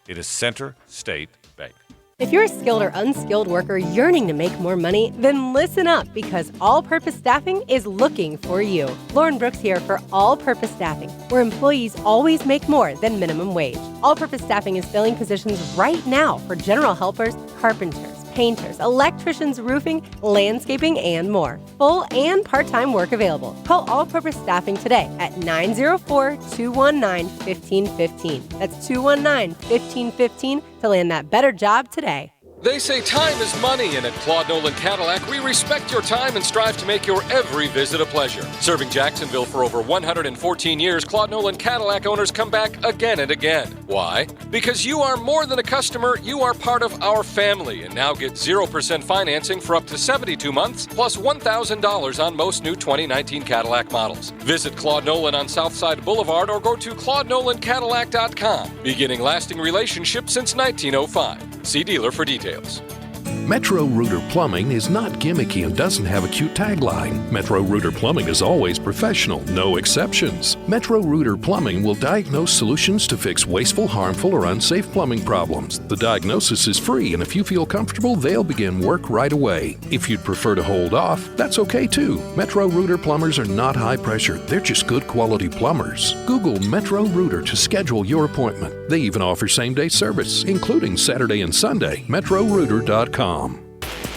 It is Center State Bank. If you're a skilled or unskilled worker yearning to make more money, then listen up because All Purpose Staffing is looking for you. Lauren Brooks here for All Purpose Staffing, where employees always make more than minimum wage. All Purpose Staffing is filling positions right now for general helpers, carpenters, painters, electricians, roofing, landscaping, and more. Full and part-time work available. Call All Purpose Staffing today at 904-219-1515. That's 219-1515 to land that better job today. They say time is money, and at Claude Nolan Cadillac, we respect your time and strive to make your every visit a pleasure. Serving Jacksonville for over 114 years, Claude Nolan Cadillac owners come back again and again. Why? Because you are more than a customer, you are part of our family, and now get 0% financing for up to 72 months, plus $1,000 on most new 2019 Cadillac models. Visit Claude Nolan on Southside Boulevard or go to ClaudeNolanCadillac.com. Beginning lasting relationships since 1905. See dealer for details. Metro Rooter Plumbing is not gimmicky and doesn't have a cute tagline. Metro Rooter Plumbing is always professional, no exceptions. Metro Rooter Plumbing will diagnose solutions to fix wasteful, harmful, or unsafe plumbing problems. The diagnosis is free, and if you feel comfortable, they'll begin work right away. If you'd prefer to hold off, that's okay too. Metro Rooter plumbers are not high pressure, they're just good quality plumbers. Google Metro Rooter to schedule your appointment. They even offer same-day service, including Saturday and Sunday. MetroRooter.com.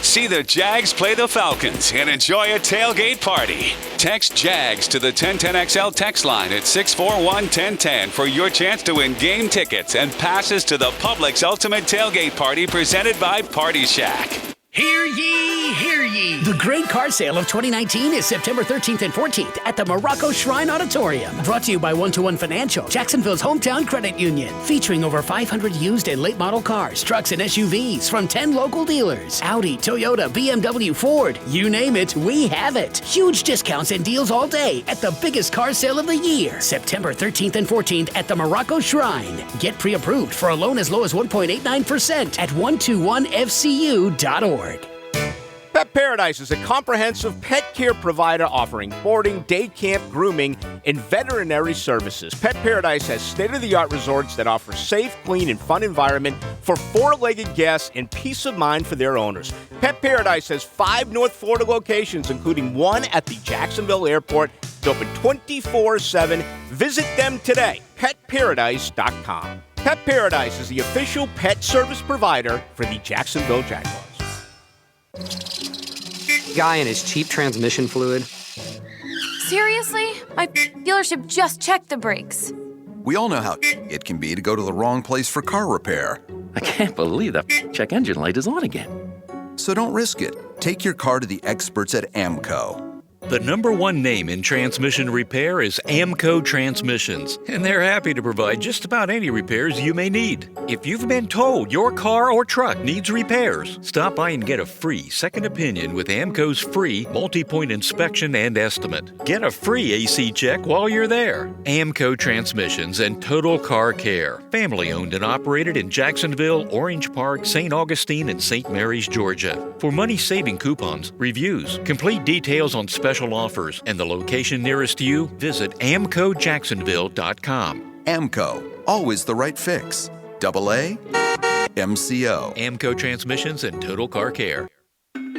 See the Jags play the Falcons and enjoy a tailgate party. Text JAGS to the 1010XL text line at 641-1010 for your chance to win game tickets and passes to the Publix Ultimate Tailgate Party presented by Party Shack. Hear ye, hear ye. The Great Car Sale of 2019 is September 13th and 14th at the Morocco Shrine Auditorium. Brought to you by 1-to-1 Financial, Jacksonville's hometown credit union. Featuring over 500 used and late model cars, trucks, and SUVs from 10 local dealers. Audi, Toyota, BMW, Ford. You name it, we have it. Huge discounts and deals all day at the biggest car sale of the year. September 13th and 14th at the Morocco Shrine. Get pre-approved for a loan as low as 1.89% at 121fcu.org. Pet Paradise is a comprehensive pet care provider offering boarding, day camp, grooming, and veterinary services. Pet Paradise has state-of-the-art resorts that offer safe, clean, and fun environment for four-legged guests and peace of mind for their owners. Pet Paradise has 5 North Florida locations, including one at the Jacksonville Airport. It's open 24/7. Visit them today, petparadise.com. Pet Paradise is the official pet service provider for the Jacksonville Jaguars. Guy and his cheap transmission fluid. Seriously? My dealership just checked the brakes. We all know how it can be to go to the wrong place for car repair. I can't believe that check engine light is on again. So don't risk it. Take your car to the experts at AMCO. The #1 name in transmission repair is AMCO Transmissions, and they're happy to provide just about any repairs you may need. If you've been told your car or truck needs repairs, stop by and get a free second opinion with AMCO's free multi-point inspection and estimate. Get a free AC check while you're there. AMCO Transmissions and Total Car Care. Family owned and operated in Jacksonville, Orange Park, St. Augustine, and St. Mary's, Georgia. For money-saving coupons, reviews, complete details on special offers, and the location nearest you, visit AMCOJacksonville.com. AMCO, always the right fix. AA MCO. AMCO Transmissions and Total Car Care.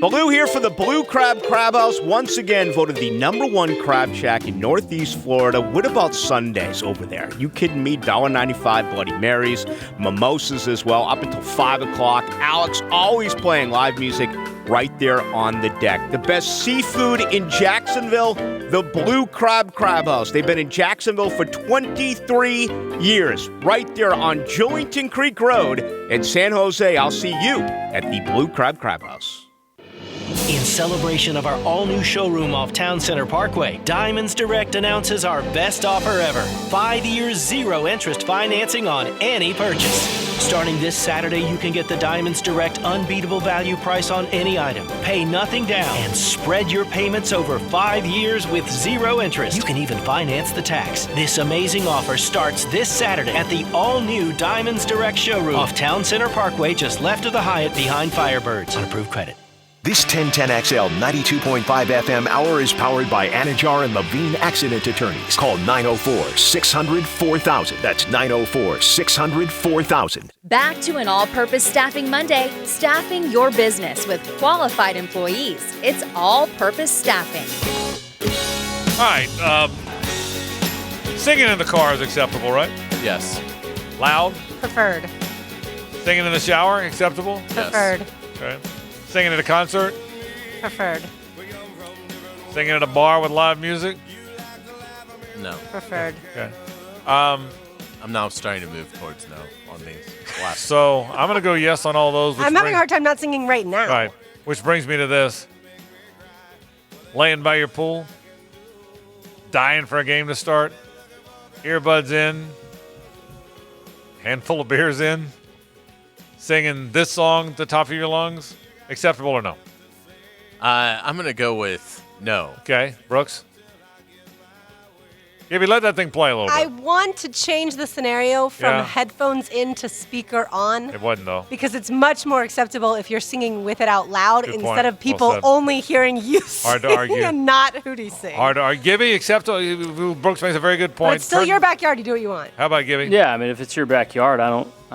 Baloo here for the Blue Crab Crab House, once again voted the #1 crab shack in Northeast Florida. What about Sundays over there? You kidding me? $1.95 Bloody Marys, mimosas as well, up until 5 o'clock. Alex always playing live music right there on the deck. The best seafood in Jacksonville, the Blue Crab Crab House. They've been in Jacksonville for 23 years, right there on Julington Creek Road in San Jose. I'll see you at the Blue Crab Crab House. In celebration of our all-new showroom off Town Center Parkway, Diamonds Direct announces our best offer ever. 5 years, 0 interest financing on any purchase. Starting this Saturday, you can get the Diamonds Direct unbeatable value price on any item. Pay nothing down and spread your payments over 5 years with 0 interest. You can even finance the tax. This amazing offer starts this Saturday at the all-new Diamonds Direct showroom off Town Center Parkway, just left of the Hyatt behind Firebirds. On approved credit. This 1010XL 92.5 FM hour is powered by Anajar and Levine Accident Attorneys. Call 904-600-4000. That's 904-600-4000. Back to an all-purpose staffing Monday. Staffing your business with qualified employees. It's all-purpose staffing. All right. Singing in the car is acceptable, right? Yes. Loud? Preferred. Singing in the shower, acceptable? Preferred. Okay. Singing at a concert? Preferred. Singing at a bar with live music? No. Preferred. Okay. I'm now starting to move towards no on these. So I'm going to go yes on all those. I'm having a hard time not singing right now. Right. Which brings me to this. Laying by your pool, dying for a game to start, earbuds in, handful of beers in, singing this song at the top of your lungs, acceptable or no? I'm going to go with no. Okay. Brooks? Gibby, let that thing play a little I bit. want to change the scenario from headphones in to speaker on. It wasn't, though. Because it's much more acceptable if you're singing with it out loud Good instead point. of people Well said. only hearing you Hard to sing argue. and not Hootie sing. Hard to argue. Gibby, acceptable. Brooks makes a very good But point. it's still your backyard. You do what you want. How about Gibby? Yeah, I mean, if it's your backyard, I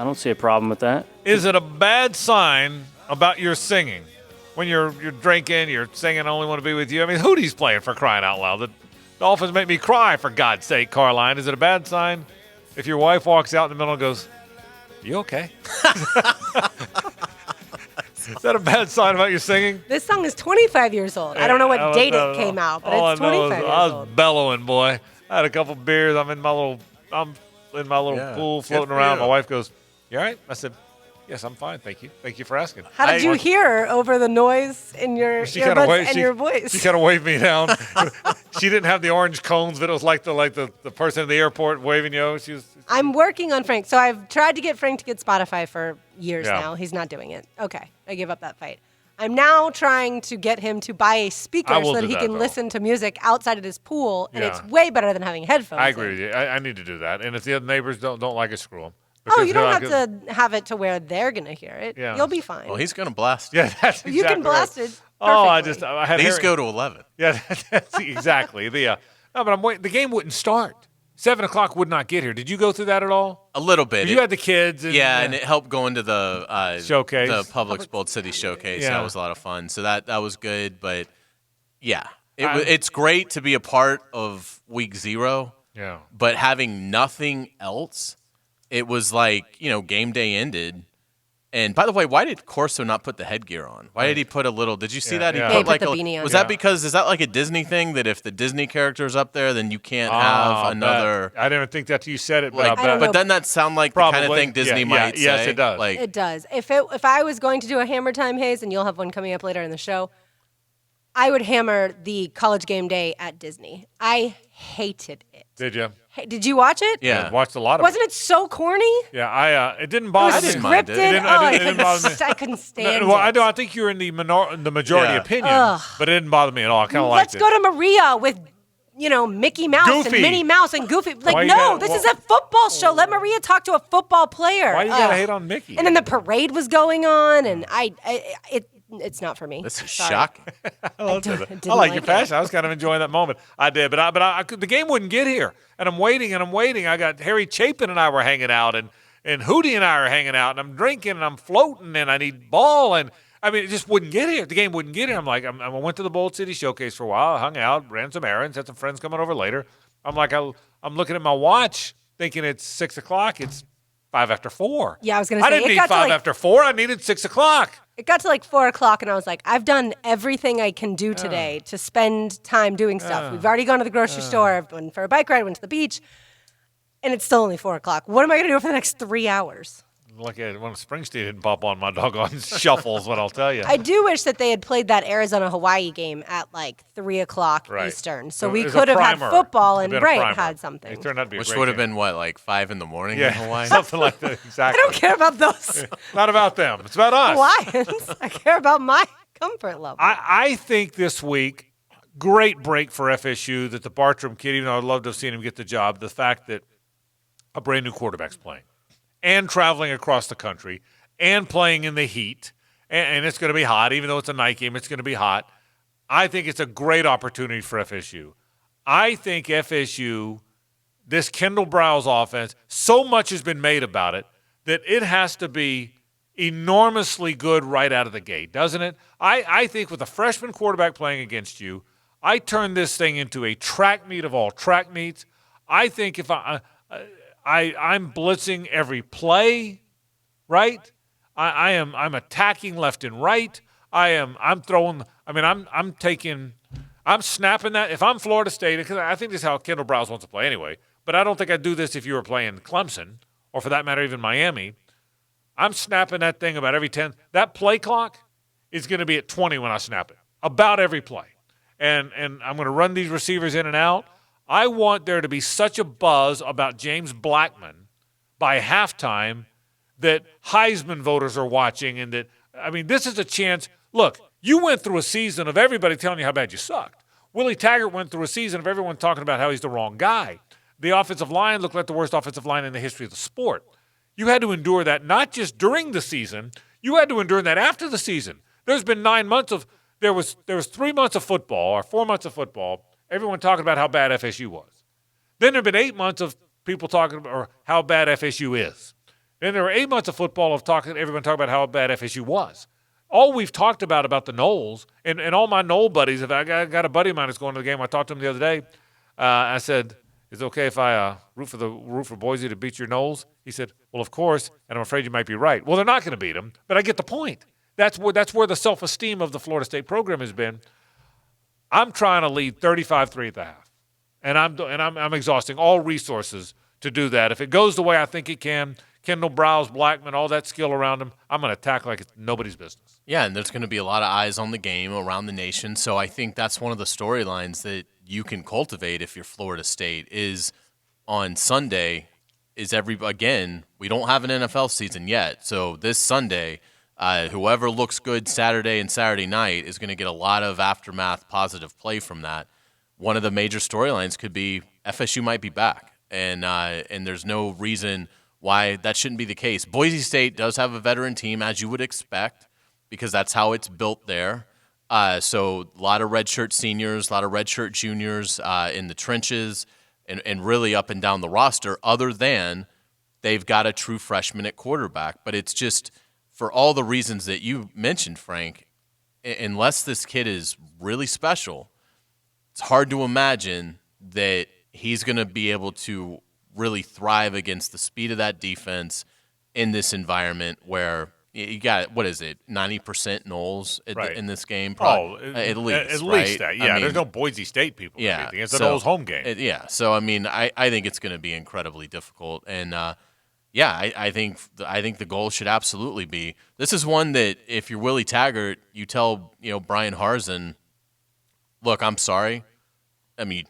don't see a problem with that. Is it a bad sign about your singing when you're drinking, you're singing, I only want to be with you? I mean, Hootie's playing, for crying out loud. The Dolphins make me cry, for God's sake, Carline. Is it a bad sign if your wife walks out in the middle and goes, "You okay?" Is that a bad sign about your singing? This song is 25 years old. I don't know what date it came out, but it's 25 years I was old. bellowing, boy. I had a couple beers. I'm in my little pool floating around. My wife goes, "You all right?" I said, "Yes, I'm fine. Thank you. Thank you for asking." How did you hear over the noise in your earbuds and your voice? She kind of waved me down. She didn't have the orange cones, but it was like the person in the airport waving you. She was. I'm working on Frank. So I've tried to get Frank to get Spotify for years Yeah. now. He's not doing it. Okay, I give up that fight. I'm now trying to get him to buy a speaker I will so that do he that, can though. listen to music outside of his pool, and Yeah. it's way better than having headphones. I agree with you. I need to do that. And if the other neighbors don't like it, screw them. Oh, you don't have to have it to where they're gonna hear it. Yeah. You'll be fine. Well, he's going to blast. Yeah, that's You can exactly blast right. it. Oh, perfectly. I had These Harry- go to 11. Yeah, that's exactly. No, but I'm waiting. The game wouldn't start. 7 o'clock would not get here. Did you go through that at all? A little bit. You had the kids. And, and it helped go into the Showcase. the Publix Bold City Showcase. Yeah. That was a lot of fun. So that was good. But yeah, I- it's great to be a part of week 0. Yeah. But having nothing else, it was like, game day ended. And by the way, why did Corso not put the headgear on? Why did he put a little? Did you see that? Yeah. He Yeah, put he like put the beanie on. Was Yeah. that because is that like a Disney thing that if the Disney character is up there, then you can't have another? I didn't think that you said it, but Like, I bet. but doesn't that sound like the kind of Probably. thing Disney Yeah, might say? yes, it does. Like, It does. If I was going to do a Hammer Time Haze, and you'll have one coming up later in the show, I would hammer the College Game Day at Disney. I hated it. Did you? Hey, did you watch it? I watched a lot of Wasn't it so corny? it. Yeah, it didn't It bother was me. scripted. It didn't bother me. I couldn't stand Well, it. I think you're in the majority Yeah. opinion, Ugh. but it didn't bother me at all. I kind of liked Let's it. go to Maria with, Mickey Mouse Goofy. and Minnie Mouse and Goofy. Why Like, you no, gotta- this is a football show. Let Maria talk to a football player. Why you gotta Ugh. hate on Mickey? And then the parade was going on, and it's not for me. this is Sorry. shocking. I didn't like like your it. passion. I was kind of enjoying that moment. I did, but the game wouldn't get here, and I'm waiting and I'm waiting. I got Harry Chapin and I were hanging out, and Hootie and I are hanging out, and I'm drinking and I'm floating, and I need ball, and I mean it just wouldn't get here. The game wouldn't get here. I'm like, I went to the Bold City Showcase for a while, hung out, ran some errands, had some friends coming over later. I'm like, I'm looking at my watch, thinking it's 6 o'clock. It's 5 after 4. Yeah, I was gonna I say, didn't it need got to, 5 like- after 4. I needed 6 o'clock. It got to like 4 o'clock, and I was like, I've done everything I can do today to spend time doing stuff. We've already gone to the grocery store, I've been for a bike ride, went to the beach, and it's still only 4 o'clock. What am I going to do for the next 3 hours? Like when Springsteen didn't pop on my doggone shuffle is what I'll tell you. I do wish that they had played that Arizona-Hawaii game at like 3 o'clock Right. Eastern, so It we was a could have had primer. football and It'd been a Bright primer. had something. It turned out to be a Which great would have game. been what, like 5 in the morning in Yeah, Hawaii? something like that. Exactly. I don't care about those Not about them. It's about us. Hawaiians. I care about my comfort level. I think this week, great break for FSU that the Bartram kid, even though I'd love to have seen him get the job, the fact that a brand new quarterback's playing and traveling across the country and playing in the heat, and it's going to be hot. Even though it's a night game, it's going to be hot. I think it's a great opportunity for FSU. I think FSU, this Kendall Browse offense, so much has been made about it that it has to be enormously good right out of the gate, doesn't it? I think with a freshman quarterback playing against you, I turn this thing into a track meet of all track meets. I think if I'm blitzing every play, right? I'm attacking left and right. I'm snapping that. If I'm Florida State, because I think this is how Kendall Browse wants to play anyway, but but I don't think I'd do this if you were playing Clemson or, for that matter, even Miami. I'm snapping that thing about every 10. That play clock is going to be at 20 when I snap it, about every play. And I'm going to run these receivers in and out. I want there to be such a buzz about James Blackman by halftime that Heisman voters are watching, and that, I mean, this is a chance. Look, you went through a season of everybody telling you how bad you sucked. Willie Taggart went through a season of everyone talking about how he's the wrong guy. The offensive line looked like the worst offensive line in the history of the sport. You had to endure that not just during the season, you had to endure that after the season. There's been 9 months of there was 3 months of football or 4 months of football, everyone talking about how bad FSU was. Then there have been 8 months of people talking about how bad FSU is. Then there were 8 months of football of everyone talking about how bad FSU was. All we've talked about the Noles, and all my Nole buddies, if I got a buddy of mine that's going to the game, I talked to him the other day. I said, is it okay if I root for Boise to beat your Noles? He said, well, of course, and I'm afraid you might be right. Well, they're not going to beat them, but I get the point. That's where the self-esteem of the Florida State program has been. I'm trying to lead 35-3 at the half, and I'm exhausting all resources to do that. If it goes the way I think it can, Kendall Browse, Blackman, all that skill around him, I'm going to attack like it's nobody's business. Yeah, and there's going to be a lot of eyes on the game around the nation, so I think that's one of the storylines that you can cultivate if you're Florida State is on Sunday is again, we don't have an NFL season yet, so this Sunday – whoever looks good Saturday and Saturday night is going to get a lot of aftermath positive play from that. One of the major storylines could be FSU might be back, and there's no reason why that shouldn't be the case. Boise State does have a veteran team, as you would expect, because that's how it's built there. So a lot of redshirt seniors, a lot of redshirt juniors in the trenches, and really up and down the roster, other than they've got a true freshman at quarterback. But it's just – for all the reasons that you mentioned, Frank, unless this kid is really special, it's hard to imagine that he's going to be able to really thrive against the speed of that defense in this environment where you got, 90% Noles in this game? Probably, at least. At least that, yeah. I mean, there's no Boise State people. Yeah. It's an Noles home game. So, I mean, I think it's going to be incredibly difficult. And, I think the goal should absolutely be. This is one that if you're Willie Taggart, you tell Brian Harsin, look, I'm sorry. I mean,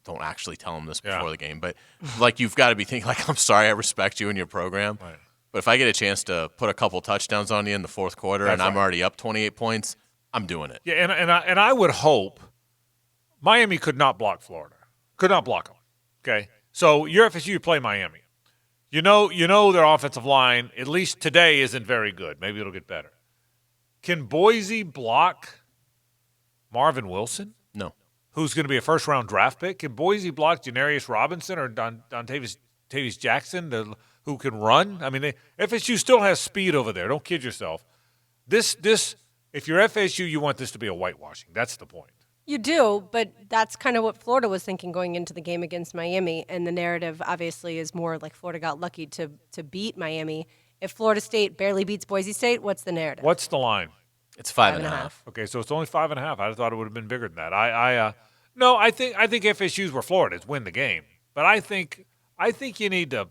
don't actually tell him this before the game, but like you've got to be thinking like, I'm sorry, I respect you and your program, right. But if I get a chance to put a couple touchdowns on you in the fourth quarter and I'm already up 28 points, I'm doing it. Yeah, and I would hope Miami could not block Florida, could not block them. Okay, so you're FSU, you play Miami. You know their offensive line, at least today, isn't very good. Maybe it'll get better. Can Boise block Marvin Wilson? No. Who's going to be a first-round draft pick? Can Boise block Janarius Robinson or Dontavius Jackson, who can run? I mean, FSU still has speed over there. Don't kid yourself. This, if you're FSU, you want this to be a whitewashing. That's the point. You do, but that's kind of what Florida was thinking going into the game against Miami, and the narrative obviously is more like Florida got lucky to beat Miami. If Florida State barely beats Boise State, what's the narrative? What's the line? It's 5.5. Okay, so it's only 5.5. I thought it would have been bigger than that. I think FSU's where Florida is win the game, but I think you need to.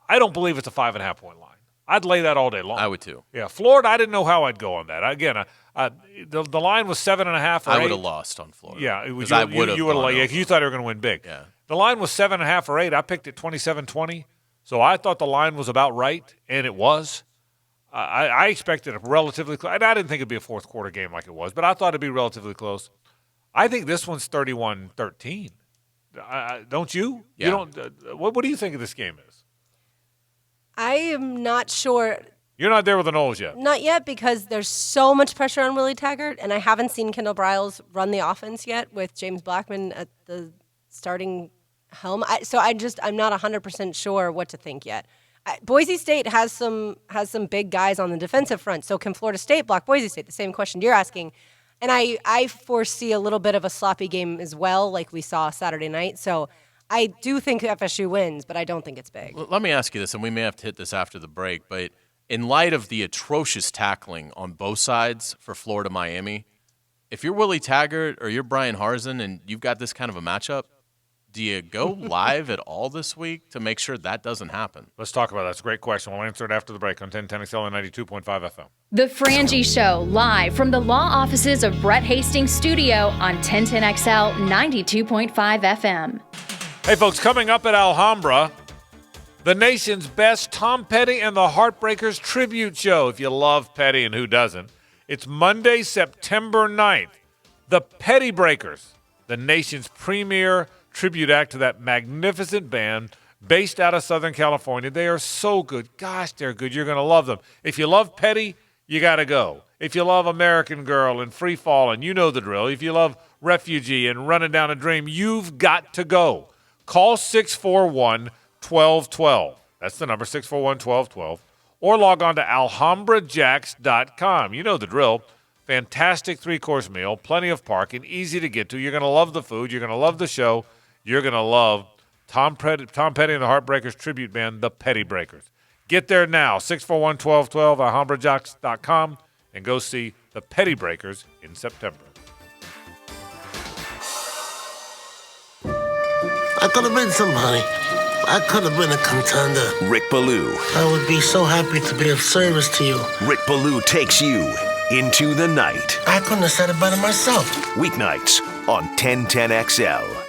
I don't believe it's a 5.5 point line. I'd lay that all day long. I would too. Yeah, Florida. I didn't know how I'd go on that. Again, the line was 7.5. I would have lost on Florida. Yeah, you would have. You thought they were going to win big. Yeah. The line was 7.5 or 8. I picked it 27-20, so I thought the line was about right, and it was. I expected a relatively close. And I didn't think it'd be a fourth quarter game like it was, but I thought it'd be relatively close. I think this one's 31-13. Don't you? Yeah. You don't. What do you think of this game is? I am not sure. You're not there with the Noles yet. Not yet, because there's so much pressure on Willie Taggart, and I haven't seen Kendall Briles run the offense yet with James Blackman at the starting helm. I'm not 100% sure what to think yet. Boise State has some big guys on the defensive front. So can Florida State block Boise State? The same question you're asking. And I foresee a little bit of a sloppy game as well, like we saw Saturday night. So I do think FSU wins, but I don't think it's big. Let me ask you this, and we may have to hit this after the break, but in light of the atrocious tackling on both sides for Florida-Miami, if you're Willie Taggart or you're Brian Harsin and you've got this kind of a matchup, Do you go live at all this week to make sure that doesn't happen? Let's talk about that. It's a great question. We'll answer it after the break on 1010XL and 92.5 FM. The Frangie Show, live from the law offices of Brett Hastings Studio on 1010XL 92.5 FM. Hey, folks, coming up at Alhambra, the nation's best Tom Petty and the Heartbreakers tribute show. If you love Petty, and who doesn't, it's Monday, September 9th. The Petty Breakers, the nation's premier tribute act to that magnificent band based out of Southern California. They are so good. Gosh, they're good. You're going to love them. If you love Petty, you got to go. If you love American Girl and Free Fallin', you know the drill. If you love Refugee and Running Down a Dream, you've got to go. Call 641-1212. That's the number, 641-1212. Or log on to alhambrajacks.com. You know the drill. Fantastic 3-course meal, plenty of parking, easy to get to. You're going to love the food. You're going to love the show. You're going to love Tom Petty and the Heartbreakers tribute band, the Petty Breakers. Get there now, 641-1212, alhambrajacks.com, and go see the Petty Breakers in September. I could have been somebody. I could have been a contender. Rick Ballou. I would be so happy to be of service to you. Rick Ballou takes you into the night. I couldn't have said it better myself. Weeknights on 1010XL.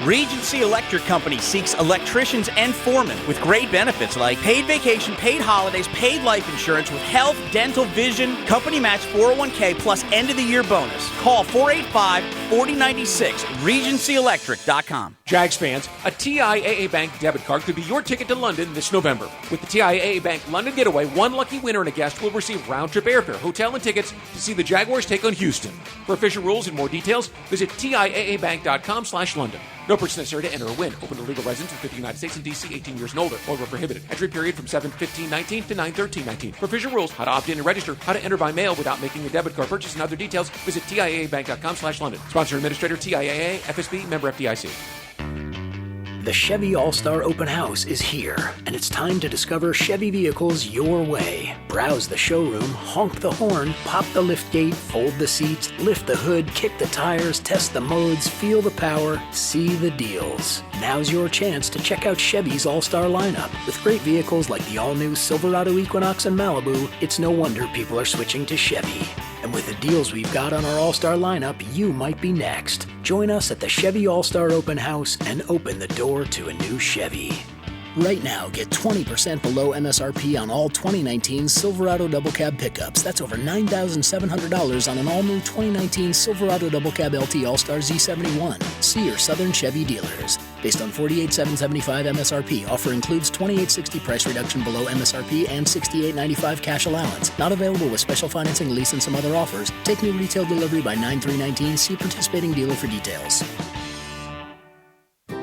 Regency Electric Company seeks electricians and foremen with great benefits like paid vacation, paid holidays, paid life insurance with health, dental, vision, company match 401k plus end-of-the-year bonus. Call 485-4096, regencyelectric.com. Jags fans, a TIAA Bank debit card could be your ticket to London this November. With the TIAA Bank London Getaway, one lucky winner and a guest will receive round-trip airfare, hotel, and tickets to see the Jaguars take on Houston. For official rules and more details, visit TIAABank.com/London. No purchase necessary to enter or win. Open to legal residents in 50 United States and D.C., 18 years and older, or were prohibited. Entry period from 7/15/19 to 9/13/19. For official rules, how to opt in and register, how to enter by mail without making a debit card purchase, and other details, visit TIAABank.com/London. Sponsor and administrator, TIAA, FSB, member FDIC. The Chevy All-Star Open House is here, and it's time to discover Chevy vehicles your way. Browse the showroom, honk the horn, pop the liftgate, fold the seats, lift the hood, kick the tires, test the modes, feel the power, see the deals. Now's your chance to check out Chevy's All-Star lineup. With great vehicles like the all-new Silverado Equinox and Malibu, it's no wonder people are switching to Chevy. And with the deals we've got on our All-Star lineup, you might be next. Join us at the Chevy All-Star Open House and open the door to a new Chevy. Right now, get 20% below MSRP on all 2019 Silverado Double Cab pickups. That's over $9,700 on an all-new 2019 Silverado Double Cab LT All-Star Z71. See your Southern Chevy dealers. Based on $48,775 MSRP, offer includes $2,860 price reduction below MSRP and $6,895 cash allowance. Not available with special financing, lease, and some other offers. Take new retail delivery by 9/3/19. See participating dealer for details.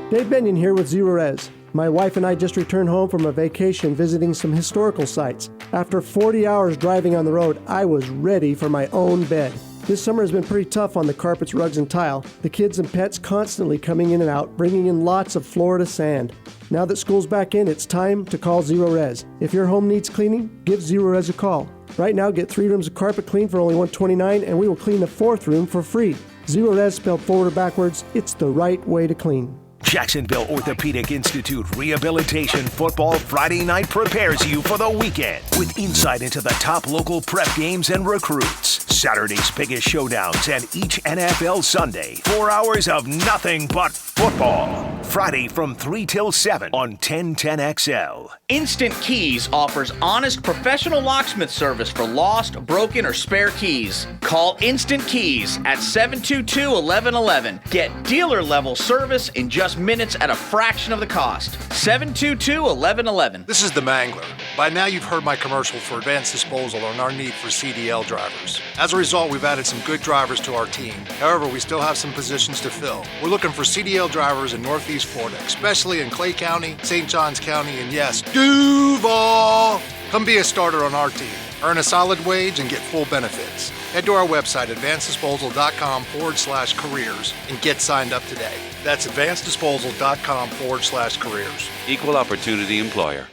Dave Benyon here with Zero Res. My wife and I just returned home from a vacation visiting some historical sites. After 40 hours driving on the road, I was ready for my own bed. This summer has been pretty tough on the carpets, rugs, and tile. The kids and pets constantly coming in and out, bringing in lots of Florida sand. Now that school's back in, it's time to call Zero Res. If your home needs cleaning, give Zero Res a call. Right now, get 3 rooms of carpet clean for only $129, and we will clean the 4th room for free. Zero Res spelled forward or backwards, it's the right way to clean. Jacksonville Orthopedic Institute Rehabilitation Football Friday night prepares you for the weekend with insight into the top local prep games and recruits. Saturday's biggest showdowns and each NFL Sunday. 4 hours of nothing but football. Friday from 3 till 7 on 1010XL. Instant Keys offers honest professional locksmith service for lost, broken, or spare keys. Call Instant Keys at 722-1111. Get dealer-level service in just minutes at a fraction of the cost. 722-1111. This is the Mangler. By now you've heard my commercial for Advanced Disposal on our need for CDL drivers. As a result, we've added some good drivers to our team. However, we still have some positions to fill. We're looking for CDL drivers in Northeast Florida, especially in Clay County, St. Johns County, and yes, Duval. Come be a starter on our team. Earn a solid wage and get full benefits. Head to our website, advanceddisposal.com/careers, and get signed up today. That's advanceddisposal.com/careers. Equal opportunity employer.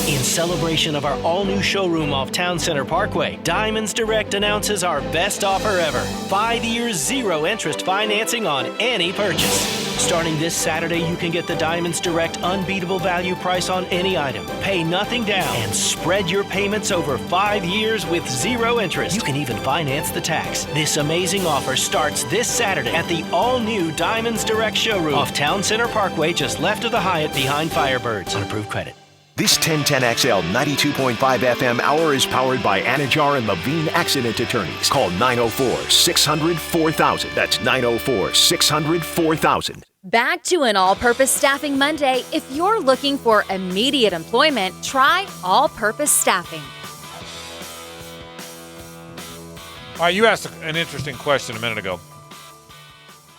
In celebration of our all-new showroom off Town Center Parkway, Diamonds Direct announces our best offer ever. 5 years, 0 interest financing on any purchase. Starting this Saturday, you can get the Diamonds Direct unbeatable value price on any item. Pay nothing down and spread your payments over 5 years with 0 interest. You can even finance the tax. This amazing offer starts this Saturday at the all-new Diamonds Direct showroom off Town Center Parkway, just left of the Hyatt behind Firebirds. On approved credit. This 1010XL 92.5 FM hour is powered by Anajar and Levine Accident Attorneys. Call 904-600-4000. That's 904-600-4000. Back to an all-purpose staffing Monday. If you're looking for immediate employment, try All-Purpose Staffing. All right, you asked an interesting question a minute ago.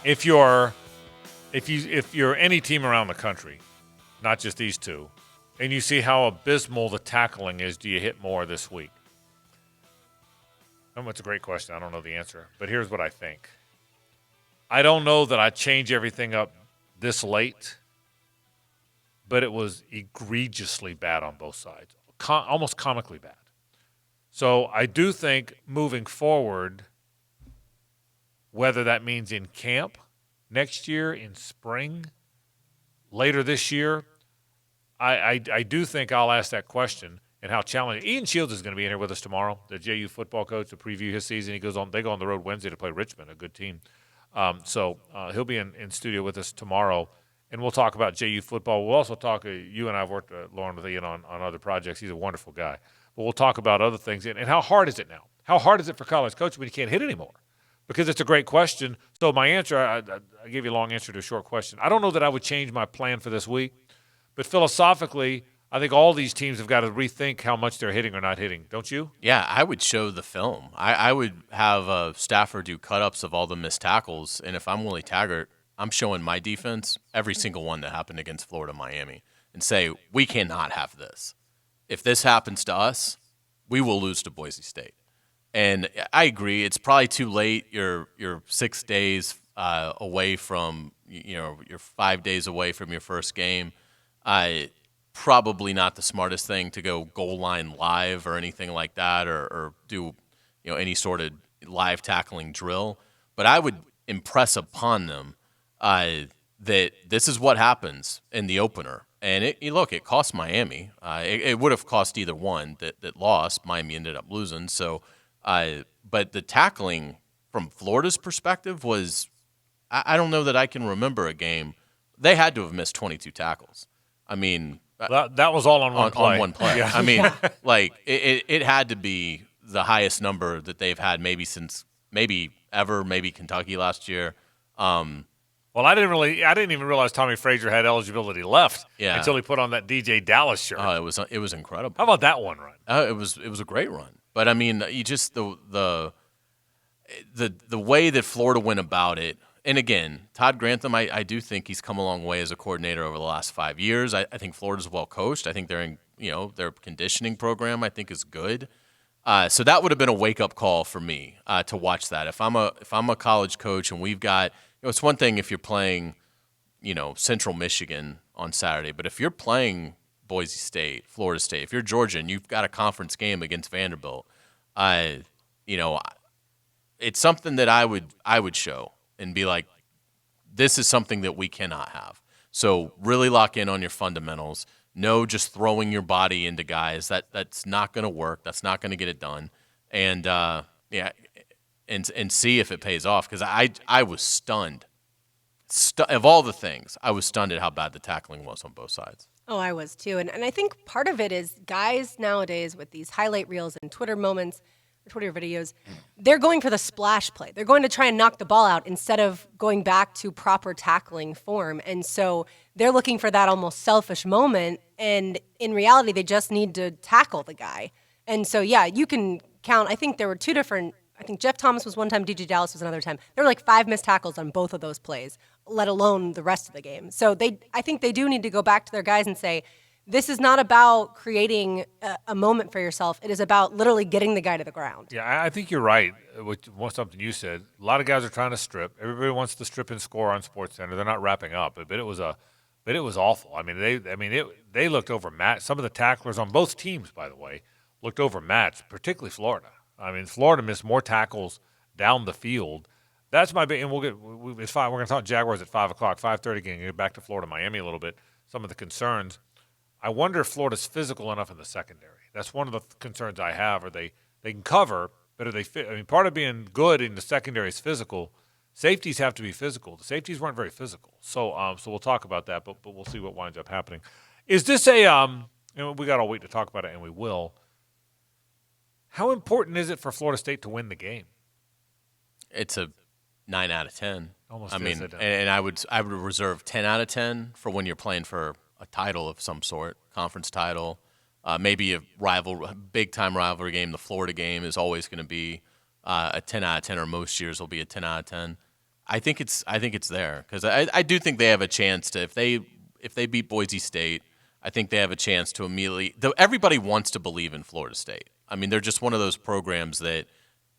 If you're any team around the country, not just these two, and you see how abysmal the tackling is, do you hit more this week? It's a great question. I don't know the answer. But here's what I think. I don't know that I'd change everything up this late, but it was egregiously bad on both sides, almost comically bad. So I do think moving forward, whether that means in camp next year, in spring, later this year, I do think I'll ask that question and how challenging. Ian Shields is going to be in here with us tomorrow, the JU football coach, to preview his season. They go on the road Wednesday to play Richmond, a good team. So he'll be in studio with us tomorrow, and we'll talk about JU football. We'll also talk, you and I have worked, Lauren, with Ian on other projects. He's a wonderful guy. But we'll talk about other things. And how hard is it now? How hard is it for college coaches when you can't hit anymore? Because it's a great question. So my answer, I gave you a long answer to a short question. I don't know that I would change my plan for this week. But philosophically, I think all these teams have got to rethink how much they're hitting or not hitting. Don't you? Yeah, I would show the film. I would have Stafford do cut-ups of all the missed tackles, and if I'm Willie Taggart, I'm showing my defense every single one that happened against Florida Miami and say, we cannot have this. If this happens to us, we will lose to Boise State. And I agree, it's probably too late. You're 6 days away from, you're 5 days away from your first game. Probably not the smartest thing to go goal line live or anything like that, or do any sort of live tackling drill. But I would impress upon them that this is what happens in the opener. And it cost Miami. It would have cost either one that lost. Miami ended up losing. So, but the tackling from Florida's perspective was, I don't know that I can remember a game. They had to have missed 22 tackles. I mean, that was all on one play. On one play. Yeah. I mean, it had to be the highest number that they've had maybe ever, maybe Kentucky last year. Well, I didn't even realize Tommy Frazier had eligibility left until he put on that DJ Dallas shirt. Oh, it was incredible. How about that one run? It was a great run. But I mean, you just the way that Florida went about it. And again, Todd Grantham, I do think he's come a long way as a coordinator over the last 5 years. I think Florida's well coached. I think their conditioning program I think is good. So that would have been a wake up call for me to watch that. If I'm a college coach and we've got, it's one thing if you're playing, Central Michigan on Saturday, but if you're playing Boise State, Florida State, if you're Georgia and you've got a conference game against Vanderbilt, it's something that I would show. And be like, this is something that we cannot have. So really lock in on your fundamentals. No just throwing your body into guys. That's not going to work. That's not going to get it done. And, and see if it pays off. Because I was stunned. Of all the things, I was stunned at how bad the tackling was on both sides. Oh, I was too. And I think part of it is guys nowadays with these highlight reels and Twitter moments, Twitter videos, they're going for the splash play. They're going to try and knock the ball out instead of going back to proper tackling form. And so they're looking for that almost selfish moment. And in reality, they just need to tackle the guy. And so, yeah, you can count. I think there were two different, I think Jeff Thomas was one time, DJ Dallas was another time. There were like 5 missed tackles on both of those plays, let alone the rest of the game. So I think they do need to go back to their guys and say, this is not about creating a moment for yourself. It is about literally getting the guy to the ground. Yeah, I think you're right with something you said. A lot of guys are trying to strip. Everybody wants to strip and score on SportsCenter. They're not wrapping up, but it was awful. I mean, they looked overmatched. Some of the tacklers on both teams, by the way, looked overmatched, particularly Florida. I mean, Florida missed more tackles down the field That's my big, and it's fine. We're going to talk Jaguars at 5 o'clock, 5:30 again. Get back to Florida, Miami a little bit. Some of the concerns. I wonder if Florida's physical enough in the secondary. That's one of the concerns I have. Are they can cover, but are they fit? I mean, part of being good in the secondary is physical. Safeties have to be physical. The safeties weren't very physical. So we'll talk about that, but we'll see what winds up happening. Is this we got all week to talk about it, and we will. How important is it for Florida State to win the game? It's a 9 out of 10. Almost. I mean, and I would reserve 10 out of 10 for when you're playing for a title of some sort, conference title, maybe a big time rivalry game. The Florida game is always going to be a 10 out of 10, or most years will be a 10 out of 10. I think it's there because I do think they have a chance to, if they beat Boise State, I think they have a chance to immediately. Though everybody wants to believe in Florida State. I mean, they're just one of those programs that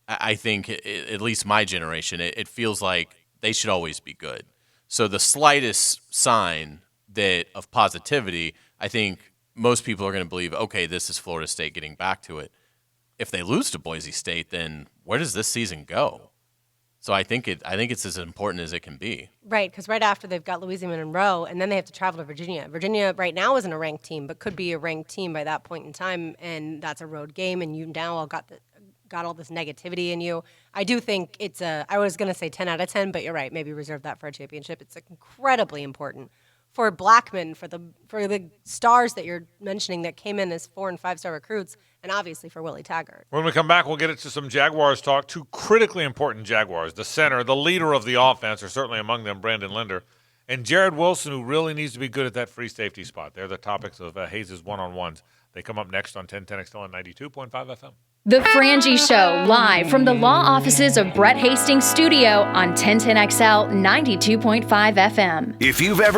I think, at least my generation, it feels like they should always be good. So the slightest sign of positivity, I think most people are going to believe, okay, this is Florida State getting back to it. If they lose to Boise State, then where does this season go? So I think it's as important as it can be. Right, because right after they've got Louisiana Monroe, and then they have to travel to Virginia. Virginia right now isn't a ranked team, but could be a ranked team by that point in time, and that's a road game, and you now all got all this negativity in you. I do think I was going to say 10 out of 10, but you're right, maybe reserve that for a championship. It's incredibly important for Blackman, for the stars that you're mentioning that came in as 4- and 5-star recruits, and obviously for Willie Taggart. When we come back, we'll get into some Jaguars talk. Two critically important Jaguars, the center, the leader of the offense, or certainly among them, Brandon Linder, and Jared Wilson, who really needs to be good at that free safety spot. They're the topics of Hayes' one-on-ones. They come up next on 1010XL and 92.5 FM. The Frangie Show, live from the law offices of Brett Hastings Studio on 1010XL 92.5 FM. If you've ever